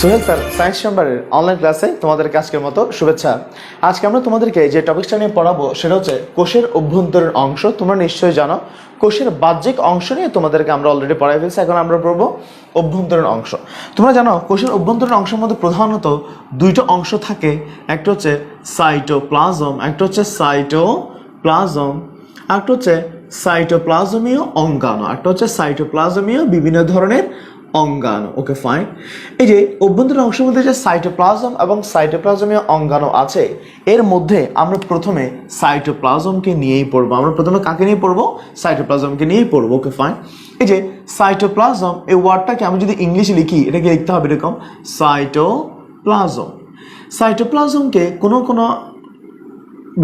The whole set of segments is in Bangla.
সোহেল স্যার সায়েন্স চেম্বারের অনলাইন ক্লাসে তোমাদেরকে আজকের মতো শুভেচ্ছা। আজকে আমরা তোমাদেরকে যে টপিকসটা নিয়ে পড়াবো সেটা হচ্ছে কোষের অভ্যন্তরীণ অংশ। তোমরা নিশ্চয়ই জানো কোষের বাহ্যিক অংশ নিয়ে তোমাদেরকে আমরা অলরেডি পড়াই ফেলছি। এখন আমরা পড়বো অভ্যন্তরীণ অংশ। তোমরা জানো কোষের অভ্যন্তরীণ অংশের মধ্যে প্রধানত দুইটা অংশ থাকে, একটা হচ্ছে সাইটোপ্লাজম, একটা হচ্ছে সাইটোপ্লাজম, একটা হচ্ছে সাইটোপ্লাজমীয় অঙ্গাণু, একটা হচ্ছে সাইটোপ্লাজমীয় বিভিন্ন ধরনের অঙ্গাণু। Okay fine. এই যে অভ্যন্তরীণ অংশের মধ্যে যে সাইটোপ্লাজম এবং সাইটোপ্লাজমীয় অঙ্গাণু আছে, এর মধ্যে আমরা প্রথমে সাইটোপ্লাজমকে নিয়েই পড়বো। আমরা প্রথমে কাকে নিয়ে পড়বো? সাইটোপ্লাজমকে নিয়েই পড়বো। Okay fine. এই যে সাইটোপ্লাজম, এই ওয়ার্ডটাকে আমি যদি ইংলিশে লিখি, এটাকে লিখতে হবে এরকম সাইটোপ্লাজম। সাইটোপ্লাজমকে কোনো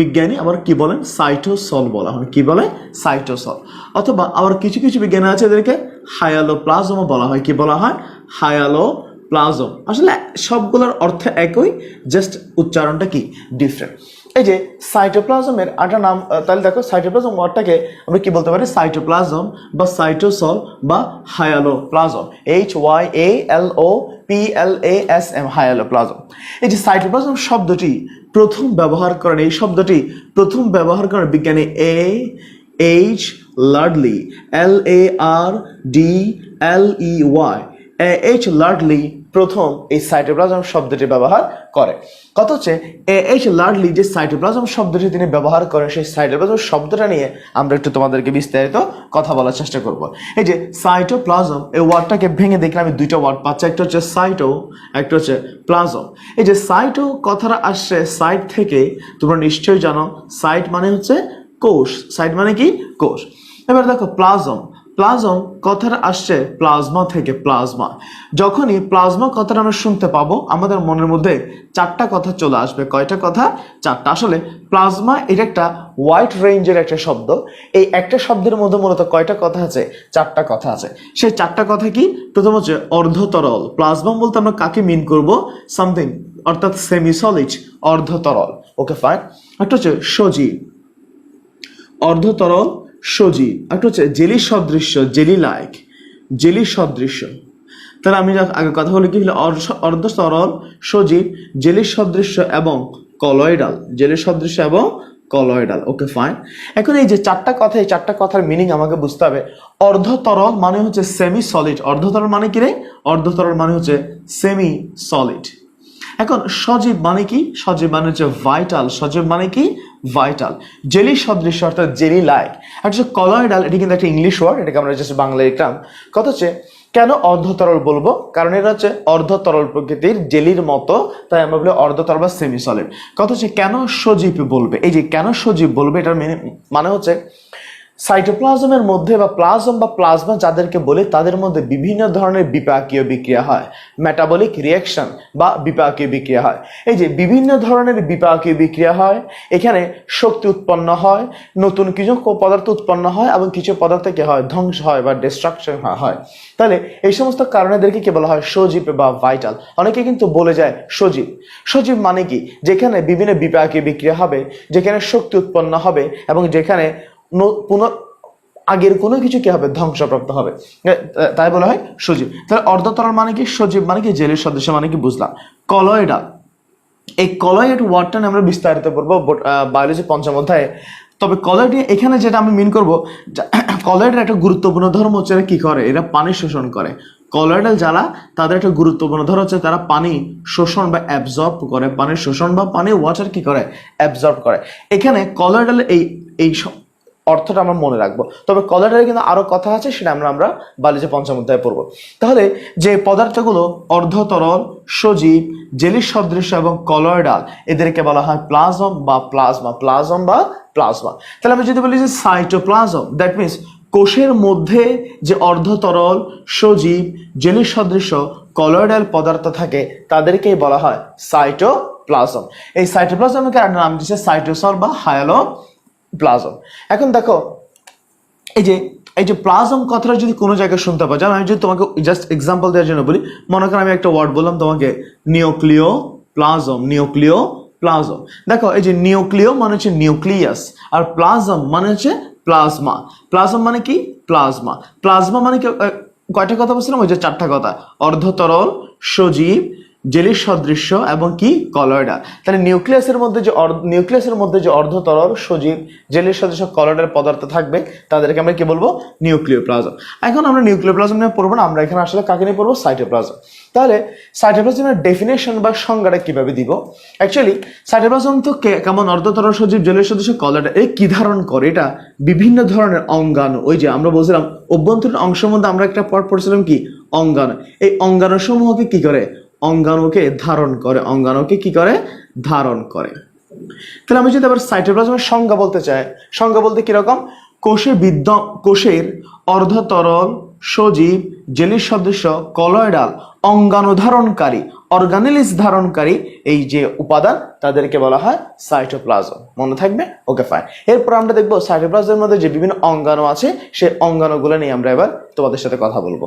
বিজ্ঞানী আবার কি বলেন? সাইটোসল বলা হয়। কি বলে? সাইটোসল। অথবা আবার কিছু কিছু বিজ্ঞানী আছে এদেরকে হায়ালোপ্লাজমও বলা হয়। কি বলা হয়? হায়ালোপ্লাজম। আসলে সবগুলোর অর্থ একই, জাস্ট উচ্চারণটা কি ডিফারেন্ট। এই যে সাইটোপ্লাজমের একটা নাম, তাহলে দেখো সাইটোপ্লাজম ওয়ার্ডটাকে আমরা কি বলতে পারি? সাইটোপ্লাজম বা সাইটোসল বা হায়ালোপ্লাজম। HYALOPLASM, হায়ালোপ্লাজম। এই যে সাইটোপ্লাজম শব্দটি প্রথম ব্যবহার করেন, এই শব্দটি প্রথম ব্যবহার করেন বিজ্ঞানী A.H. Ladli, LARDLEY। A.H. Ladli প্রথম এই সাইটোপ্লাজম শব্দটি ব্যবহার করে। কত হচ্ছে A.H. লাডলি যে সাইটোপ্লাজম শব্দটি তিনি ব্যবহার করেন, সেই সাইটোপ্লাজম শব্দটা নিয়ে আমরা একটু তোমাদেরকে বিস্তারিত কথা বলার চেষ্টা করব। এই যে সাইটোপ্লাজম, এই ওয়ার্ডটাকে ভেঙে দেখলে আমি দুইটা ওয়ার্ড পাচ্ছি, একটা হচ্ছে সাইটো, একটা হচ্ছে প্লাজম। এই যে সাইটো কথাটা আসছে সাইট থেকে। তোমরা নিশ্চয়ই জানো সাইট মানে হচ্ছে কোষ। সাইট মানে কি? কোষ। এবার দেখো প্লাজম, প্লাজম কথাটা আসছে প্লাজমা থেকে। প্লাজমা, যখনই প্লাজমা কথাটা আমরা শুনতে পাবো আমাদের মনের মধ্যে চারটা কথা চলে আসবে। কয়টা কথা? চারটা। আসলে প্লাজমা এটা একটা ওয়াইড রেঞ্জের একটা শব্দ। এই একটা শব্দের মধ্যে মূলত কয়টা কথা আছে? চারটা কথা আছে। সেই চারটা কথা কি? প্রথম হচ্ছে অর্ধতরল। প্লাজমা বলতে আমরা কাকে মিন করব? সামথিং, অর্থাৎ সেমি সলিড, অর্ধতরল। Okay fine. একটা হচ্ছে সজীব, অর্ধতরল সজীব। একটা হচ্ছে জেলি সদৃশ্য, জেলি লাইক, জেলি সদৃশ্য। তাহলে আমি আগে কথা বলি কি হলো? অর্ধতরল সজীব, জেলি সদৃশ্য এবং কলয়েডাল, জেলি সদৃশ্য এবং কলয়েডাল। Okay fine. এখন এই যে চারটা কথা, এই চারটা কথার মিনিং আমাকে বুঝতে হবে। অর্ধতরল মানে হচ্ছে সেমি সলিড। অর্ধতরল মানে কি রে? অর্ধতরল মানে হচ্ছে সেমি সলিড। এখন সজীব মানে কি? সজীব মানে হচ্ছে ভাইটাল। সজীব মানে কি? ভাইটাল। জেলি সদৃশ্য অর্থাৎ জেলি লাইক। আর হচ্ছে কলয়েডাল, এটি কিন্তু একটা ইংলিশ ওয়ার্ড, এটাকে আমরা জাস্ট বাংলায় লিখলাম। কথা হচ্ছে কেন অর্ধতরল বলবো? কারণ এটা হচ্ছে অর্ধতরল প্রকৃতির, জেলির মতো, তাই আমরা বলি অর্ধতরল বা সেমি সলিড। কথা হচ্ছে কেন সজীব বলবে? এই যে কেন সজীব বলবে, এটার মানে হচ্ছে সাইটোপ্লাজমের মধ্যে বা প্লাজম বা প্লাজমা যাদেরকে বলে, তাদের মধ্যে বিভিন্ন ধরনের বিপাকীয় বিক্রিয়া হয়, মেটাবলিক রিয়াকশন বা বিপাকীয় বিক্রিয়া হয়। এই যে বিভিন্ন ধরনের বিপাকীয় বিক্রিয়া হয়, এখানে শক্তি উৎপন্ন হয়, নতুন কিছু পদার্থ উৎপন্ন হয় এবং কিছু পদার্থ কি হয়? ধ্বংস হয় বা ডিস্ট্রাকশন হয়। তাহলে এই সমস্ত কারণেদেরকে কি বলা হয়? সজীব বা ভাইটাল। অনেকে কিন্তু বলে যায় সজীব। সজীব মানে কি? যেখানে বিভিন্ন বিপাকীয় বিক্রিয়া হবে, যেখানে শক্তি উৎপন্ন হবে এবং যেখানে আগের কোনো কিছু কি হবে? ধ্বংসপ্রাপ্ত হবে, তাই বলা হয় সজীব। তাহলে অর্ধতরল মানে কি? সজীব মানে কি? জেলির সদৃশ্য মানে কি? বুঝলাম। কলয়েডাল, এই কলয়েড ওয়ার্ডটা নিয়ে আমরা বিস্তারিত পড়বো বায়োলজি পঞ্চম অধ্যায়ে। তবে কলয়েড এখানে যেটা আমি মিন করবো, কলয়েডের একটা গুরুত্বপূর্ণ ধর্ম হচ্ছে এরা কি করে? এরা পানি শোষণ করে। কলয়েডাল যারা, তাদের একটা গুরুত্বপূর্ণ ধর্ম হচ্ছে তারা পানি শোষণ বা অ্যাবজর্ব করে। পানির শোষণ বা পানি ওয়াটার কি করে? অ্যাবজর্ব করে। এখানে কলয়েডাল এই অর্থটা আমরা মনে রাখবো। তবে কলয়েডালে কিন্তু আরো কথা আছে, সেটা আমরা বায়োলজি পঞ্চম অধ্যায়ে পড়বো। তাহলে যে পদার্থগুলো অর্ধতরল, সজীব, জেলি সদৃশ্য এবং কলয়েডাল, এদেরকে বলা হয় প্লাজম বা প্লাজমা। প্লাজম বা প্লাজমা। তাহলে আমি যদি বলি যে সাইটোপ্লাজম, দ্যাট মিনস কোষের মধ্যে যে অর্ধতরল, সজীব, জেলি সদৃশ্য, কলয়েডাল পদার্থ থাকে, তাদেরকেই বলা হয় সাইটোপ্লাজম। এই সাইটোপ্লাজমকে নাম দিচ্ছে সাইটোসল বা হায়ালোপ্লাজম। এখন দেখো এই যে প্লাজম কথাটা যদি কোনো জায়গায় শুনতে পাও, আমি যদি তোমাকে জাস্ট এক্সাম্পল দেওয়ার জন্য বলি, মনে করো আমি একটা ওয়ার্ড বললাম তোমাকে, নিউক্লিও প্লাজম। নিউক্লিও প্লাজম। দেখো এই যে নিউক্লিও মানে হচ্ছে নিউক্লিয়াস, আর প্লাজম মানে হচ্ছে প্লাজমা। প্লাজম মানে কি? প্লাজমা। প্লাজমা মানে কি? কয়টা কথা বলছিলাম? ওই যে চারটা কথা। অর্ধতরল, সজীব, জেলির সদৃশ্য এবং কি কলয়েডাল। তাহলে নিউক্লিয়াসের মধ্যে যে অর্ধতরল সজীব জেলির সদৃশ্য কলয়েডাল পদার্থ থাকবে তাদেরকে আমরা কি বলবো, নিউক্লিওপ্লাজম। এখন আমরা নিউক্লিওপ্লাজম নিয়ে পড়বো না, আমরা এখানে আসলে কাকে নিয়ে পড়বো, সাইটোপ্লাজম। তাহলে সাইটোপ্লাজমের ডেফিনেশন বা সংজ্ঞাটা কিভাবে দিব? অ্যাকচুয়ালি সাইটোপ্লাজম তো কেমন অর্ধতরল সজীব জেলির সদৃশ্য কলয়েডাল এই কি ধারণ করে, এটা বিভিন্ন ধরনের অঙ্গাণু। ওই যে আমরা বলছিলাম অভ্যন্তরীণ অংশের মধ্যে আমরা একটা পার্ট পড়ছিলাম কি, অঙ্গাণু। এই অঙ্গাণু সমূহকে কি করে, অঙ্গাণুকে ধারণ করে, অঙ্গাণুকে কি করে, ধারণ করে। তাহলে আমি যদি আবার সাইটোপ্লাজমের সংজ্ঞা বলতে চাই, সংজ্ঞা বলতে কিরকম, কোষের অর্ধতরল সজীব জেলির সদৃশ্য কলয়েডাল অঙ্গাণু ধারণকারী, অর্গানেলিস ধারণকারী এই যে উপাদান তাদেরকে বলা হয় সাইটোপ্লাজম। মনে থাকবে? Okay fine. এরপর আমরা দেখবো সাইটোপ্লাজমের মধ্যে যে বিভিন্ন অঙ্গাণু আছে সেই অঙ্গাণুগুলো নিয়ে আমরা এবার তোমাদের সাথে কথা বলবো।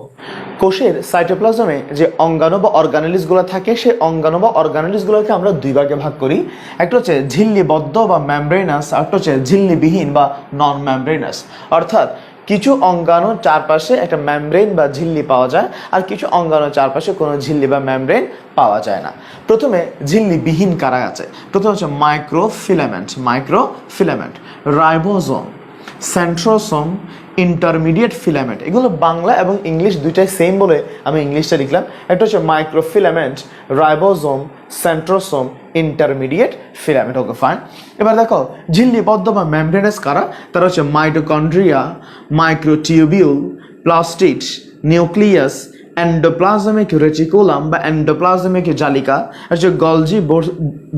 কোষের সাইটোপ্লাজমে যে অঙ্গাণু বা অর্গানেলিস গুলো থাকে সেই অঙ্গাণু বা অর্গানেলিস গুলোকে আমরা দুই ভাগে ভাগ করি। একটা হচ্ছে ঝিল্লিবদ্ধ বা মেমব্রেনাস, আর একটা হচ্ছে ঝিল্লিবিহীন বা নন মেমব্রেনাস। অর্থাৎ কিছু অঙ্গাণুর চারপাশে একটা মেমব্রেন বা ঝিল্লি পাওয়া যায়, আর কিছু অঙ্গাণুর চারপাশে কোনো ঝিল্লি বা মেমব্রেন পাওয়া যায় না। প্রথমে ঝিল্লিবিহীন কারা আছে? প্রথমে হচ্ছে microfilament, ribosome, centrosome, intermediate filament. এগুলো বাংলা এবং ইংলিশ দুইটাই সেম বলে আমি ইংলিশটা লিখলাম। একটা হচ্ছে microfilament, ribosome, centrosome, intermediate filament. Okay fine. এবার দেখো ঝিল্লিবদ্ধ বা মেমব্রেনাস কারা? তারা হচ্ছে mitochondria, microtubule, plastid, nucleus, endoplasmic reticulum বা এন্ডোপ্লাজমিক জালিকা, হচ্ছে Golgi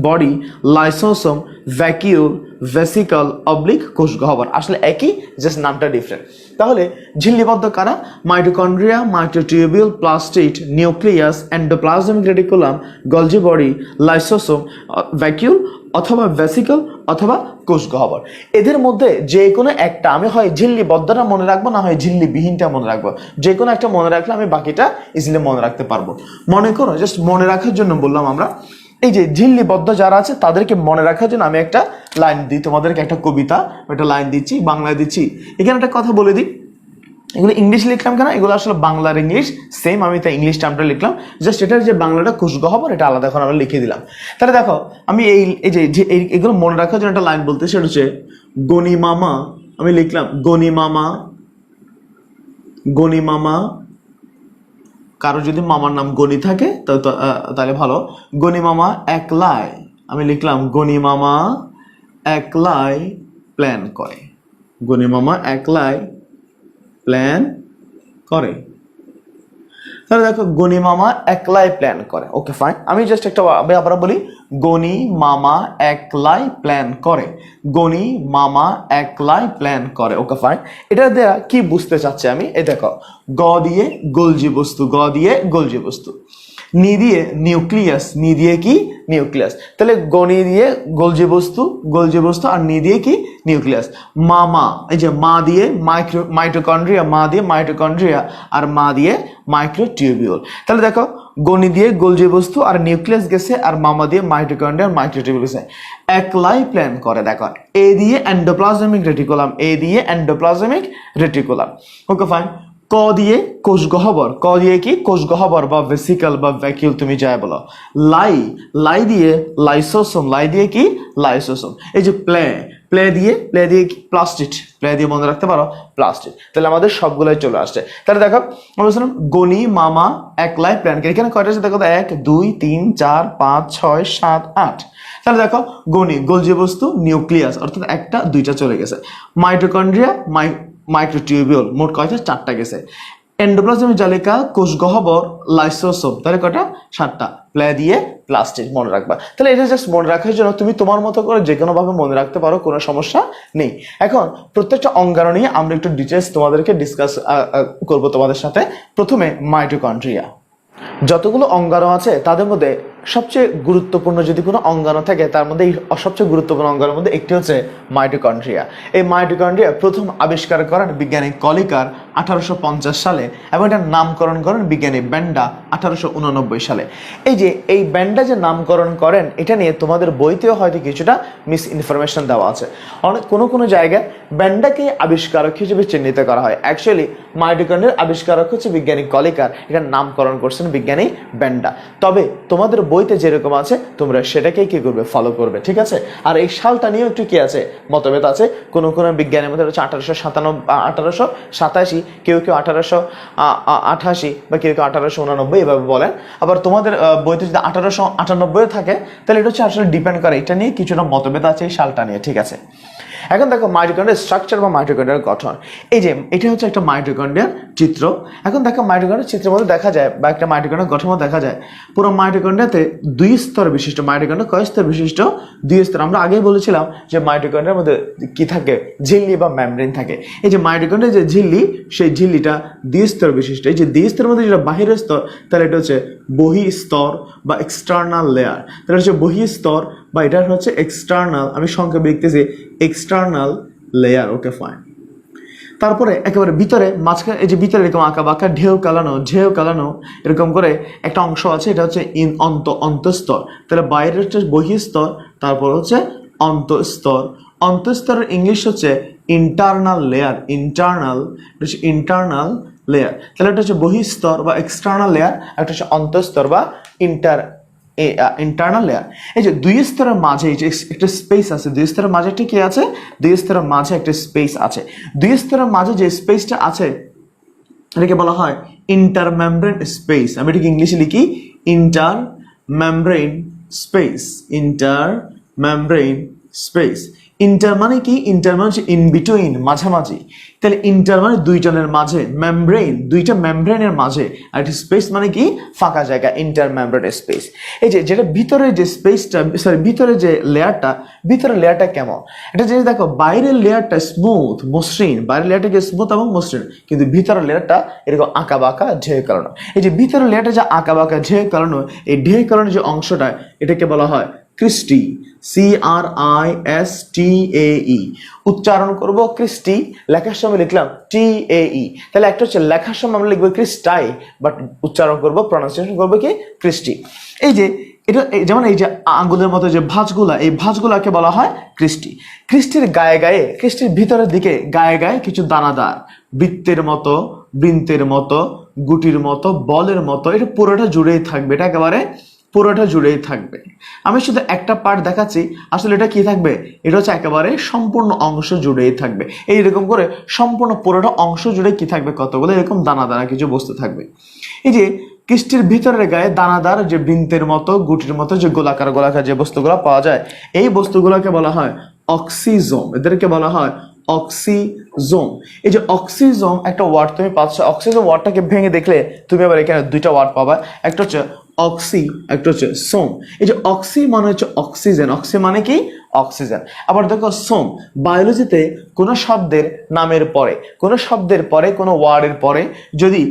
body, lysosome, vacuole, vesicle, অবলিক কোষগহ্বর। আসলে একই, জাস্ট নামটা ডিফারেন্ট। তাহলে ঝিল্লিবদ্ধ কারা? Mitochondria, microtubule, plastid, nucleus, endoplasmic reticulum, Golgi body, lysosome, vacuole অথবা ভেসিকল অথবা কোষগহ্বর। এদের মধ্যে যে কোনো একটা আমি হয় ঝিল্লিবদ্ধটা মনে রাখবো, না হয় ঝিল্লিবিহীনটা মনে রাখবো। যে কোনো একটা মনে রাখলে আমি বাকিটা ইজিলি মনে রাখতে পারবো। মনে করো, জাস্ট মনে রাখার জন্য বললাম আমরা, এই যে ঝিল্লিবদ্ধ যারা আছে তাদেরকে মনে রাখার জন্য আমি একটা লাইন দিই তোমাদেরকে, একটা কবিতা, একটা লাইন দিচ্ছি, বাংলায় দিচ্ছি। এখানে একটা কথা বলে দিই, এগুলো ইংলিশ লিখলাম কেন, এগুলো আসলে বাংলার ইংলিশ সেম, আমি তাই ইংলিশ টার্মটা লিখলাম। জাস্ট এটার যে বাংলাটা কোষগহ্বর এটা আলাদা এখন আমরা লিখে দিলাম। তাহলে দেখো আমি এই যে এগুলো মনে রাখার জন্য একটা লাইন বলতে, সেটা হচ্ছে গনিমামা। আমি লিখলাম গনিমামা, কারো যদি মামার নাম গনি থাকে তাহলে ভালো। গনিমামা একলাই, আমি লিখলাম গনিমামা একলাই প্ল্যান করে, গনিমামা একলাই প্ল্যান করে। তাহলে দেখো গনিমামা একলাই প্ল্যান করে। Okay fine. আমি জাস্ট একটা আবার বলি, গনি মামা একলাই প্ল্যান করে, গনি মামা একলাই প্ল্যান করে। Okay fine. এটা দেয়া কি বুঝতে চাচ্ছি আমি, এই দেখো গ দিয়ে গোলজি বস্তু, গ দিয়ে গোলজি বস্তু, নি দিয়ে নিউক্লিয়াস, নি দিয়ে কি নিউক্লিয়াস। তাহলে গনি দিয়ে গোলজি বস্তু, আর নি দিয়ে কি নিউক্লিয়াস। মামা, এই যে মা দিয়ে মাইটোকন্ড্রিয়া, মা দিয়ে মাইটোকন্ড্রিয়া, আর মা দিয়ে মাইক্রোটিউবিউল। তাহলে দেখো গনি দিয়ে গোলজি বস্তু আর নিউক্লিয়াস গেছে, আর মামা দিয়ে মাইটোকন্ড্রিয়া আর মাইক্রোটিউবিউল গেছে, একলাই প্ল্যান করে। দেখো এ দিয়ে এন্ডোপ্লাজমিক রেটিকুলাম, ওকে ফাইন। ক দিয়ে কোষগহ্বর, ক দিয়ে কি কোষগহ্বর বা ভেসিকল বা ভ্যাকিউল তুমি যাই বলো। লাই দিয়ে লাইসোসোম, লাই দিয়ে কি লাইসোসোম। এই যে প্লে দিয়ে কি প্লাস্টিড, প্লে দিয়ে মনে রাখতে পারো প্লাস্টিড। তাহলে আমাদের সবগুলোই চলে আসছে। তাহলে দেখো আমরা বলছিলাম গনি মামা একলাই প্ল্যান করে। এখানে কয়টা আছে দেখো, 1 2 3 4 5 6 7 8। তাহলে দেখো গনি গোলজি বস্তু, নিউক্লিয়াস অর্থাৎ একটা দুইটা চলে গেছে, মাইটোকন্ড্রিয়া মাইক্রোটিউবিউল মোট কয়টা 4টা গেছে, এন্ডোপ্লাজমিক জালিকা, কোষগহ্বর, লাইসোসোম, তাহলে কয়টা 7টা। প্লে দিয়ে প্লাস্টিড মনে রাখবা। তাহলে এটা জাস্ট মনে রাখার জন্য তুমি তোমার মতো করে যে কোনো ভাবে মনে রাখতে পারো, কোনো সমস্যা নেই। এখন প্রত্যেকটা অঙ্গাণু নিয়ে আমরা একটু ডিটেলস তোমাদেরকে ডিসকাস করব তোমাদের সাথে। প্রথমে মাইটোকন্ড্রিয়া। যতগুলো অঙ্গাণু আছে তাদের মধ্যে সবচেয়ে গুরুত্বপূর্ণ যদি কোনো অঙ্গাণু থাকে তার মধ্যে এই সবচেয়ে গুরুত্বপূর্ণ অঙ্গাণুর মধ্যে একটি হচ্ছে মাইটোকন্ড্রিয়া। এই মাইটোকন্ড্রিয়া প্রথম আবিষ্কার করেন বিজ্ঞানী কলিকার 1850 সালে এবং এটার নামকরণ করেন বিজ্ঞানী ব্যান্ডা 1889 সালে। এই ব্যান্ডা যে নামকরণ করেন এটা নিয়ে তোমাদের বইতেও হয়তো কিছুটা মিস ইনফরমেশন দেওয়া আছে। অনেক কোনো জায়গায় ব্যান্ডাকে আবিষ্কারক হিসেবে চিহ্নিত করা হয়, অ্যাকচুয়ালি মাইটোকন্ড্রিয়ার আবিষ্কারক হচ্ছে বিজ্ঞানী কলিকার, এটার নামকরণ করছেন বিজ্ঞানী ব্যান্ডা। তবে তোমাদের বইতে যেরকম আছে তোমরা সেটাকেই কি করবে, ফলো করবে, ঠিক আছে। আর এই সালটা নিয়েও একটু কি আছে, মতভেদ আছে। কোনো বিজ্ঞানের মধ্যে হচ্ছে 1887, কেউ 1888 বা কেউ 1889 এভাবে বলেন। আবার তোমাদের বইতে যদি 1898 থাকে তাহলে এটা হচ্ছে আসলে ডিপেন্ড করে, এটা নিয়ে কিছুটা মতভেদ আছে এই সালটা নিয়ে, ঠিক আছে। এখন দেখো মাইটোকন্ড্রিয়ার স্ট্রাকচার বা মাইটোকন্ড্রিয়ার গঠন। এটা হচ্ছে একটা মাইটোকন্ড্রিয়ার চিত্র। এখন দেখো মাইটোকন্ড্রিয়ার চিত্রের মধ্যে দেখা যায় বা একটা মাইটোকন্ড্রিয়ার গঠন মধ্যে দেখা যায় পুরো মাইটোকন্ড্রিয়াতে 2 স্তর বিশিষ্ট। মাইটোকন্ড্রিয়া কয় স্তর বিশিষ্ট? 2 স্তর। আমরা আগেই বলেছিলাম যে মাইটোকন্ড্রিয়ার মধ্যে কি থাকে, ঝিল্লি বা মেমব্রেন থাকে। এই যে মাইটোকন্ড্রিয়ার যে ঝিল্লি, সেই ঝিল্লিটা 2 স্তর বিশিষ্ট। এই যে 2 স্তরের মধ্যে যেটা বাহিরের স্তর তাহলে এটা হচ্ছে বহিঃস্তর বা এক্সটার্নাল লেয়ার। তাহলে হচ্ছে বহিঃস্তর বা এটা হচ্ছে এক্সটার্নাল, আমি সংক্ষেপে লিখতেছি এক্সটার্নাল লেয়ার। Okay fine. তারপরে একেবারে ভিতরে মাঝখানে এই যে ভিতরে এরকম আঁকা বাঁকা ঢেউ কালানো এরকম করে একটা অংশ আছে, এটা হচ্ছে অন্তঃস্তর। তাহলে বাইরের হচ্ছে বহিঃস্তর, তারপর হচ্ছে অন্তঃস্তর। অন্তঃস্তরের ইংলিশ হচ্ছে ইন্টারনাল লেয়ার। Internal layer. তাহলে এটা হচ্ছে বহিঃস্তর বা এক্সটার্নাল লেয়ার, একটা হচ্ছে অন্তঃস্তর বা ইন্টারনাল লেয়ার। এই যে 2 স্তরের মাঝে এই যে একটা স্পেস আছে, 2 স্তরের মাঝে একটা কি আছে, 2 স্তরের মাঝে একটা স্পেস আছে। 2 স্তরের মাঝে যে স্পেসটা আছে এটাকে বলা হয় ইন্টারমেমব্রেন স্পেস। আমি এটাকে ইংলিশে লিখি ইন্টারমেমব্রেন স্পেস। ইন্টারমেমব্রেন স্পেস। ইন্টার মানে কি? ইন্টার মানে হচ্ছে ইন বিটুইন, মাঝামাঝি। তাহলে ইন্টার মানে 2 জনের মাঝে, মেমব্রেন 2টা মেমব্রেনের মাঝে, আর একটা স্পেস মানে কি? ফাঁকা জায়গা, ইন্টার মেমব্রেন স্পেস। এই যে যেটা ভিতরে যে স্পেসটা, ভিতরে যে লেয়ারটা, ভিতরের লেয়ারটা কেমন? এটা জিনিস দেখো, বাইরের লেয়ারটা স্মুথ মসৃণ, বাইরের লেয়ারটা কি স্মুথ এবং মসৃণ, কিন্তু ভিতরের লেয়ারটা এরকম আঁকা বাঁকা ঢেউ কালানো। এই যে ভিতরের লেয়ারটা যে আঁকা বাঁকা ঢেউ কালানো, এই ঢেউ কালানোর যে অংশটা এটাকে বলা হয় ক্রিস্টি। CRISTAE উচ্চারণ করব ক্রিস্টি, লেখার সময় লিখলাম TAE। তাহলে একটা হচ্ছে লেখার সময় আমরা লিখবো ক্রিস্টাই, বাট উচ্চারণ করব, প্রনাউন্সিয়েশন করবো কি ক্রিস্টি। এই যে এটা যেমন এই যে আঙ্গুলের মতো যে ভাঁজগুলা, এই ভাঁজগুলাকে বলা হয় ক্রিস্টি। ক্রিস্টির গায়ে ক্রিস্টির ভিতরের দিকে গায়ে কিছু দানাদার বৃত্তের মতো, গুটির মতো, বলের মতো, এটা পুরোটা জুড়েই থাকবে, এটা একেবারে পুরোটা জুড়েই থাকবে। আমি শুধু একটা পার্ট দেখাচ্ছি, আসলে এটা কি থাকবে, এটা হচ্ছে একেবারে সম্পূর্ণ অংশ জুড়েই থাকবে। এইরকম করে সম্পূর্ণ পুরোটা অংশ জুড়ে কি থাকবে, কতগুলো এরকম দানা কিছু বস্তু থাকবে। এই যে কিস্টির ভিতরের গায়ে দানাদার যে বৃন্তের মতো, গুটির মতো যে গোলাকার যে বস্তুগুলো পাওয়া যায়, এই বস্তুগুলোকে বলা হয় অক্সিজোম। এদেরকে বলা হয় অক্সিজোম। এই যে অক্সিজোম একটা ওয়ার্ড তুমি পাচ্ছ, অক্সিজোম ওয়ার্ডটাকে ভেঙে দেখলে তুমি আবার এখানে 2টা ওয়ার্ড পাবা, একটা হচ্ছে অক্সি, একটা হচ্ছে সোম। এই যে অক্সি মানে হচ্ছে অক্সিজেন, অক্সি মানে কি অক্সিজেন। আবার দেখো সোম, বায়োলজিতে কোনো শব্দের নামের পরে, কোনো শব্দের পরে, কোনো ওয়ার্ডের পরে যদি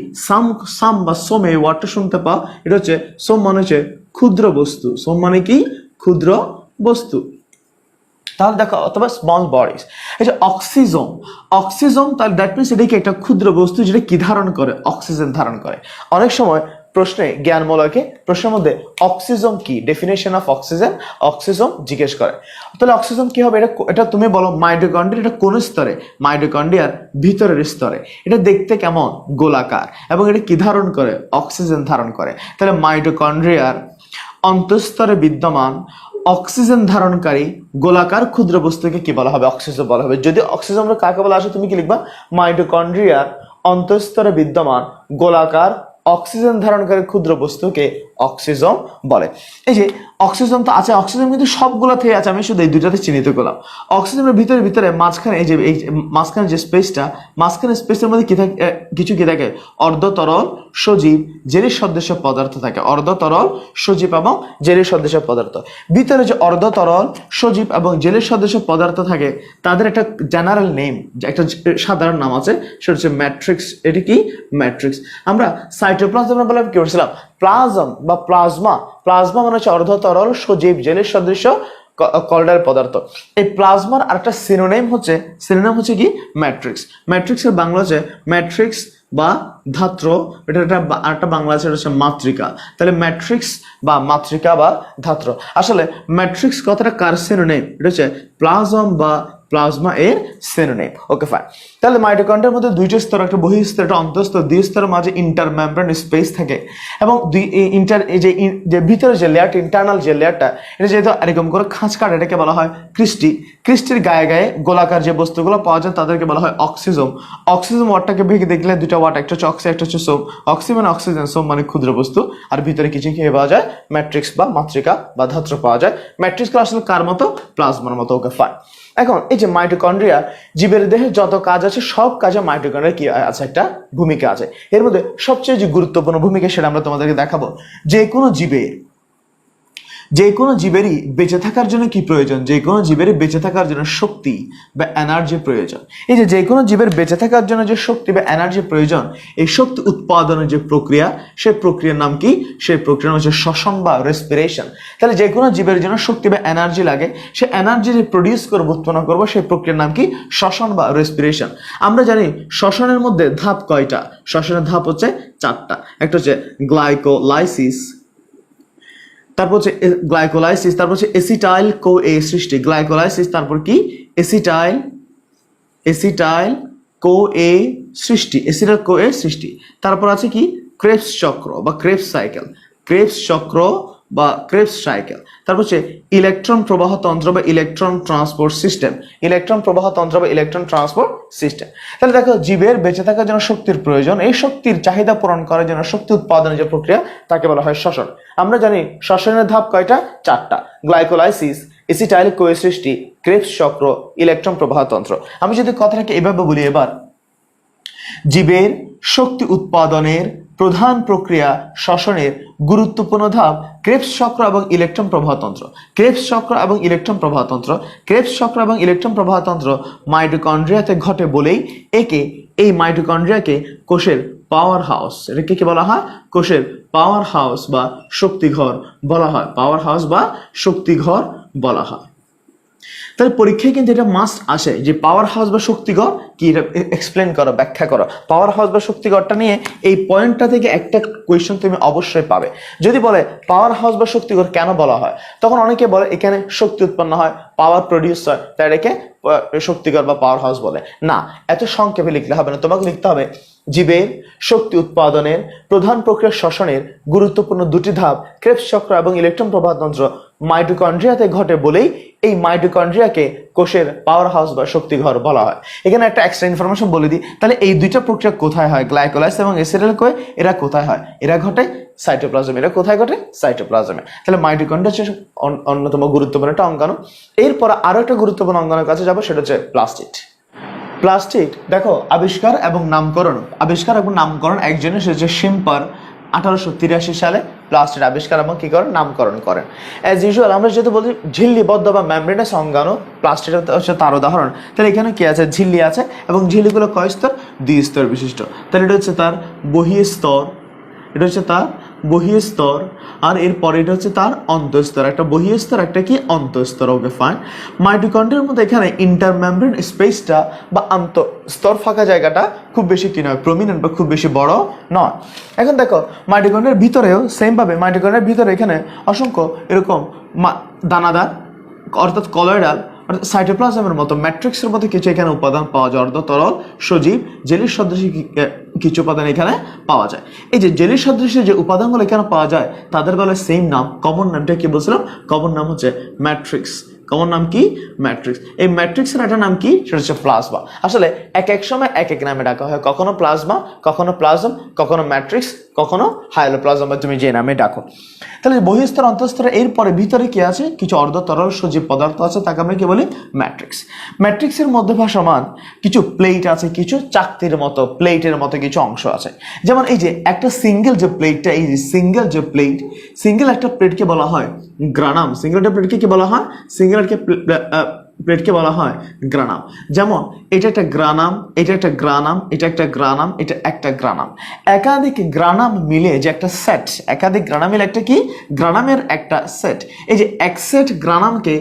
সাম বা সোম এই ওয়ার্ডটা শুনতে পাও, এটা হচ্ছে সোম মানে হচ্ছে ক্ষুদ্র বস্তু। সোম মানে কি ক্ষুদ্র বস্তু। তাহলে দেখো, অথবা স্মল বডিজ। এই যে অক্সিজোম তাহলে দ্যাট মিনস এটা কি একটা ক্ষুদ্র বস্তু যেটা কি ধারণ করে, অক্সিজেন ধারণ করে। অনেক সময় প্রশ্নে জ্ঞানমূলকে প্রশ্নের মধ্যে অক্সিজোম কি, ডেফিনেশন অফ অক্সিজোম জিজ্ঞেস করে। তাহলে অক্সিজোম কি হবে, এটা তুমি বলো মাইটোকন্ড্রিয়া এটা কোন স্তরে, মাইটোকন্ড্রিয়ার ভিতরের স্তরে। এটা দেখতে কেমন, গোলাকার, এবং এটা কি ধারণ করে, অক্সিজেন ধারণ করে। তাহলে মাইটোকন্ড্রিয়ার অন্তঃস্তরে বিদ্যমান অক্সিজেন ধারণকারী গোলাকার ক্ষুদ্র বস্তুকে কি বলা হবে, অক্সিজোম বলা হবে। যদি অক্সিজোম কাকে বলা আসে তুমি কি লিখবা, মাইটোকন্ড্রিয়ার অন্তঃস্তরে বিদ্যমান গোলাকার অক্সিজেন ধারণকারী ক্ষুদ্র বস্তুকে অক্সিজোম বলে। এই যে অক্সিজোম তো আছে, অক্সিজেন কিন্তু সবগুলো থেকে আছে, আমি শুধু এই 2টাতে চিহ্নিত করলাম। অক্সিজেনের ভিতরে মাঝখানে এই যে মাঝখানে যে স্পেসটা, মাঝখানে স্পেসের মধ্যে কি থাকে, কিছু কি থাকে, অর্ধতরল সজীব জেলি সদৃশ পদার্থ থাকে। অর্ধতরল সজীব এবং জেলি সদৃশ পদার্থ। ভিতরে যে অর্ধতরল সজীব এবং জেলি সদৃশ পদার্থ থাকে তাদের একটা জেনারেল নেম, একটা সাধারণ নাম আছে, সেটা হচ্ছে ম্যাট্রিক্স। এটি কি ম্যাট্রিক্স। আমরা সাইটোপ্লাজম বলে কি করছিলাম, প্লাজম বা প্লাজমা, প্লাজমা মানে হচ্ছে অর্ধ তরল সজীব জেলের সদৃশ কলয়েডাল পদার্থ। এই প্লাজমার আরেকটা সিনোনিম হচ্ছে কি ম্যাট্রিক্স। ম্যাট্রিক্সের বাংলা হচ্ছে ম্যাট্রিক্স বা ধাত্র, এটা আরেকটা বাংলা আছে, এটা হচ্ছে মাতৃকা। তাহলে ম্যাট্রিক্স বা মাতৃকা বা ধাত্র। আসলে ম্যাট্রিক্স কথাটা কার সিনোনিম? এটা হচ্ছে প্লাজম বা প্লাজমা এর সিনোনিম। Okay fine. তাহলে মাইটোকন্ড্রিয়ার মধ্যে দুইটা স্তর, একটা বহিঃস্তর একটা অন্তঃস্তর, দুই স্তরের মাঝে ইন্টারমেমব্রেন স্পেস থাকে এবং যে ভিতরে যে লেয়ারটা, ইন্টারনাল যে লেয়ারটা, এটা যেহেতু এরকম করে খাঁজ কাটা, এটাকে বলা হয় ক্রিস্টি। ক্রিস্টির গায়ে গায়ে গোলাকার যে বস্তুগুলো পাওয়া যায় তাদেরকে বলা হয় অক্সিজোম। অক্সিজোম ওয়ার্ডটাকে ভেঙে দেখলে দুইটা ওয়ার্ড, একটা হচ্ছে অক্সি, একটা হচ্ছে সোম। অক্সি মানে অক্সিজেন, সোম মানে ক্ষুদ্র বস্তু, আর ভিতরে কিছু খেয়ে পাওয়া যায় ম্যাট্রিক্স বা মাতৃকা বা ধাত্র পাওয়া যায়। ম্যাট্রিক্সগুলো আসলে কার মতো? প্লাজমার মতো। Okay fine. এখন এই যে মাইটোকন্ড্রিয়া, জীবের দেহে যত কাজ আছে সব কাজে মাইটোকন্ড্রিয়া কি আছে? একটা ভূমিকা আছে। এর মধ্যে সবচেয়ে যে গুরুত্বপূর্ণ ভূমিকা সেটা আমরা তোমাদেরকে দেখাবো। যে কোনো জীবেরই বেঁচে থাকার জন্য কি প্রয়োজন? যে কোনো জীবেরই বেঁচে থাকার জন্য শক্তি বা এনার্জি প্রয়োজন। এই যে কোনো জীবের বেঁচে থাকার জন্য যে শক্তি বা এনার্জি প্রয়োজন, এই শক্তি উৎপাদনের যে প্রক্রিয়া, সেই প্রক্রিয়ার নাম কি? সেই প্রক্রিয়ার নাম হচ্ছে শ্বসন বা রেসপিরেশন। তাহলে যে কোনো জীবের জন্য শক্তি বা এনার্জি লাগে, সে এনার্জি যে প্রডিউস করবো, উৎপন্ন করবো, সেই প্রক্রিয়ার নাম কি? শ্বসন বা রেসপিরেশন। আমরা জানি শ্বসনের মধ্যে ধাপ কয়টা? শ্বসনের ধাপ হচ্ছে 4টা। একটা হচ্ছে গ্লাইকোলাইসিস, তারপর হচ্ছে গ্লাইকোলাইসিস, তারপর হচ্ছে এসিটাইল কো এ সৃষ্টি। গ্লাইকোলাইসিস, তারপর কি? এসিটাইল কো এ সৃষ্টি, এসিটাইল কো এ সৃষ্টি। তারপর আছে কি? ক্রেবস চক্র বা ক্রেবস সাইকেল, ক্রেবস চক্র বা ক্রেবস সাইকেল। তারপর হচ্ছে ইলেকট্রন প্রবাহ তন্ত্র বা ইলেকট্রন ট্রান্সপোর্ট সিস্টেম, ইলেকট্রন প্রবাহ তন্ত্র বা ইলেকট্রন ট্রান্সপোর্ট সিস্টেম। তাহলে দেখো, জীবের বেঁচে থাকার জন্য শক্তির প্রয়োজন, এই শক্তির চাহিদা পূরণ করার জন্য শক্তি উৎপাদনের যে প্রক্রিয়া, তাকে বলা হয় শ্বসন। আমরা জানি শ্বসনের ধাপ কয়টা? 4টা। গ্লাইকোলাইসিস, এসিটাইল কো এ সৃষ্টি, ক্রেবস চক্র, ইলেকট্রন প্রবাহ তন্ত্র। আমি যদি কথাটাকে এভাবে বলি, এবার জীবের শক্তি উৎপাদনের প্রধান প্রক্রিয়া শ্বসনের গুরুত্বপূর্ণ ধাপ ক্রেবস চক্র এবং ইলেকট্রন প্রবাহ তন্ত্র। ক্রেবস চক্র এবং ইলেকট্রন প্রবাহ তন্ত্র, ক্রেবস চক্র এবং ইলেকট্রন প্রবাহ তন্ত্র মাইটোকন্ড্রিয়াতে ঘটে বলেই এই মাইটোকন্ড্রিয়াকে কোষের পাওয়ার হাউস, এটাকে কি বলা হয়? কোষের পাওয়ার হাউস বা শক্তিঘর বলা হয়, পাওয়ার হাউস বা শক্তিঘর বলা হয়। তাহলে পরীক্ষায় কিন্তু এটা মাস্ট আসে যে পাওয়ার হাউস বা শক্তিঘর কি, এটা এক্সপ্লেন করো, ব্যাখ্যা করো। পাওয়ার হাউস বা শক্তিঘরটা নিয়ে এই পয়েন্টটা থেকে একটা কোয়েশ্চেন তুমি অবশ্যই পাবে। যদি বলে পাওয়ার হাউস বা শক্তিঘর কেন বলা হয়, তখন অনেকে বলে এখানে শক্তি উৎপন্ন হয়, পাওয়ার প্রডিউস হয়, তাই এটাকে শক্তিঘর বা পাওয়ার হাউস বলে। না, এত সংক্ষেপে লিখলে হবে না, তোমাকে লিখতে হবে জীবের শক্তি উৎপাদনের প্রধান প্রক্রিয়া শ্বসনের গুরুত্বপূর্ণ দুটি ধাপ ক্রেবস চক্র এবং ইলেকট্রন প্রবাহ তন্ত্র মাইটোকন্ড্রিয়াতে ঘটে বলেই এই মাইটোকন্ড্রিয়াকে কোষের পাওয়ার হাউস বা শক্তিঘর বলা হয়। এখানে একটা এক্সট্রা ইনফরমেশন বলে দিই, তাহলে এই দুইটা প্রক্রিয়া কোথায় হয়? গ্লাইকোলাইসিস এবং এসিটাইল কো এ, এরা কোথায় হয়? এরা ঘটে সাইটোপ্লাজমে। এরা কোথায় ঘটে? সাইটোপ্লাজমে। তাহলে মাইটোকন্ড্রিয়া হচ্ছে অন্যতম গুরুত্বপূর্ণ একটা অঙ্গাণু। এরপর আরো একটা গুরুত্বপূর্ণ অঙ্গাণুর কাছে যাবো, সেটা হচ্ছে প্লাস্টিড। প্লাস্টিড দেখো, আবিষ্কার এবং নামকরণ একজনের, সে হচ্ছে শিম্পার। 1883 সালে প্লাস্টিড আবিষ্কার এবং কি করেন? নামকরণ করেন। অ্যাজ ইউজুয়াল আমরা যেহেতু বলছি ঝিল্লিবদ্ধ বা মেমব্রেনাস অঙ্গাণু, প্লাস্টিড হচ্ছে তার উদাহরণ। তাহলে এখানে কি আছে? ঝিল্লি আছে, এবং ঝিল্লিগুলো কয় স্তর? 2 স্তর বিশিষ্ট। তাহলে এটা হচ্ছে তার বহিঃস্তর, এটা হচ্ছে তার বহিঃস্তর, আর এরপরে এটা হচ্ছে তার অন্তঃস্তর। একটা বহিঃস্তর, একটা কি? অন্তঃস্তর। Okay fine. মাইটোকন্ড্রিয়ার মধ্যে এখানে ইন্টারমেমব্রেন স্পেসটা বা স্তর ফাঁকা জায়গাটা খুব বেশি কি নয়, প্রমিনেন্ট বা খুব বেশি বড় নয়। এখন দেখো, মাইটোকন্ড্রিয়ার ভিতরেও সেম ভাবে, মাইটোকন্ড্রিয়ার ভিতরে এখানে অসংখ্য এরকম দানাদার অর্থাৎ কলয়েডাল সাইটোপ্লাজমের মতো ম্যাট্রিক্সের মতো কিছু এখানে উপাদান পাওয়া যায়, অর্ধ তরল সজীব জেলির সদৃশ কিছু উপাদান এখানে পাওয়া যায়। এই যে জেলির সদৃশ যে উপাদানগুলো এখানে পাওয়া যায়, তাদের বলে সেম নাম, কমন নামটা কি বলছিলাম? কমন নাম হচ্ছে ম্যাট্রিক্স। কমন নাম কি? ম্যাট্রিক্স। এই ম্যাট্রিক্সের একটা নাম কি? সেটা হচ্ছে প্লাজমা। আসলে এক এক সময় এক এক নামে ডাকা হয়, কখনো প্লাজমা, কখনো প্লাজম, কখনো ম্যাট্রিক্স, কখনো হাইলোপ্লাজম, তুমি যে নামে ডাকো। তাহলে বহিঃস্তর, অন্তঃস্তরে, এরপরে ভিতরে কি আছে? কিছু অর্ধ তরল সজীব পদার্থ আছে, তাকে আমরা কি বলি? ম্যাট্রিক্স। ম্যাট্রিক্সের মধ্যে ভাসমান কিছু প্লেট আছে, কিছু চাকতির মতো প্লেটের মতো কিছু অংশ আছে। যেমন এই যে একটা সিঙ্গেল যে প্লেটটা, এই যে সিঙ্গেল একটা প্লেটকে বলা হয় গ্রানাম। সিঙ্গেল একটা প্লেটকে কি বলা হয়? সিঙ্গেল একটা প্লেটকে বলা হয় গ্রানাম। যেমন এটা একটা গ্রানাম, এটা একটা গ্রানাম, এটা একটা গ্রানাম, এটা একটা গ্রানাম। একাধিক গ্রানাম মিলে যে একটা সেট, একাধিক গ্রানাম মিলে একটা কি গ্রানামের একটা সেট। এই যে এক সেট গ্রানামকে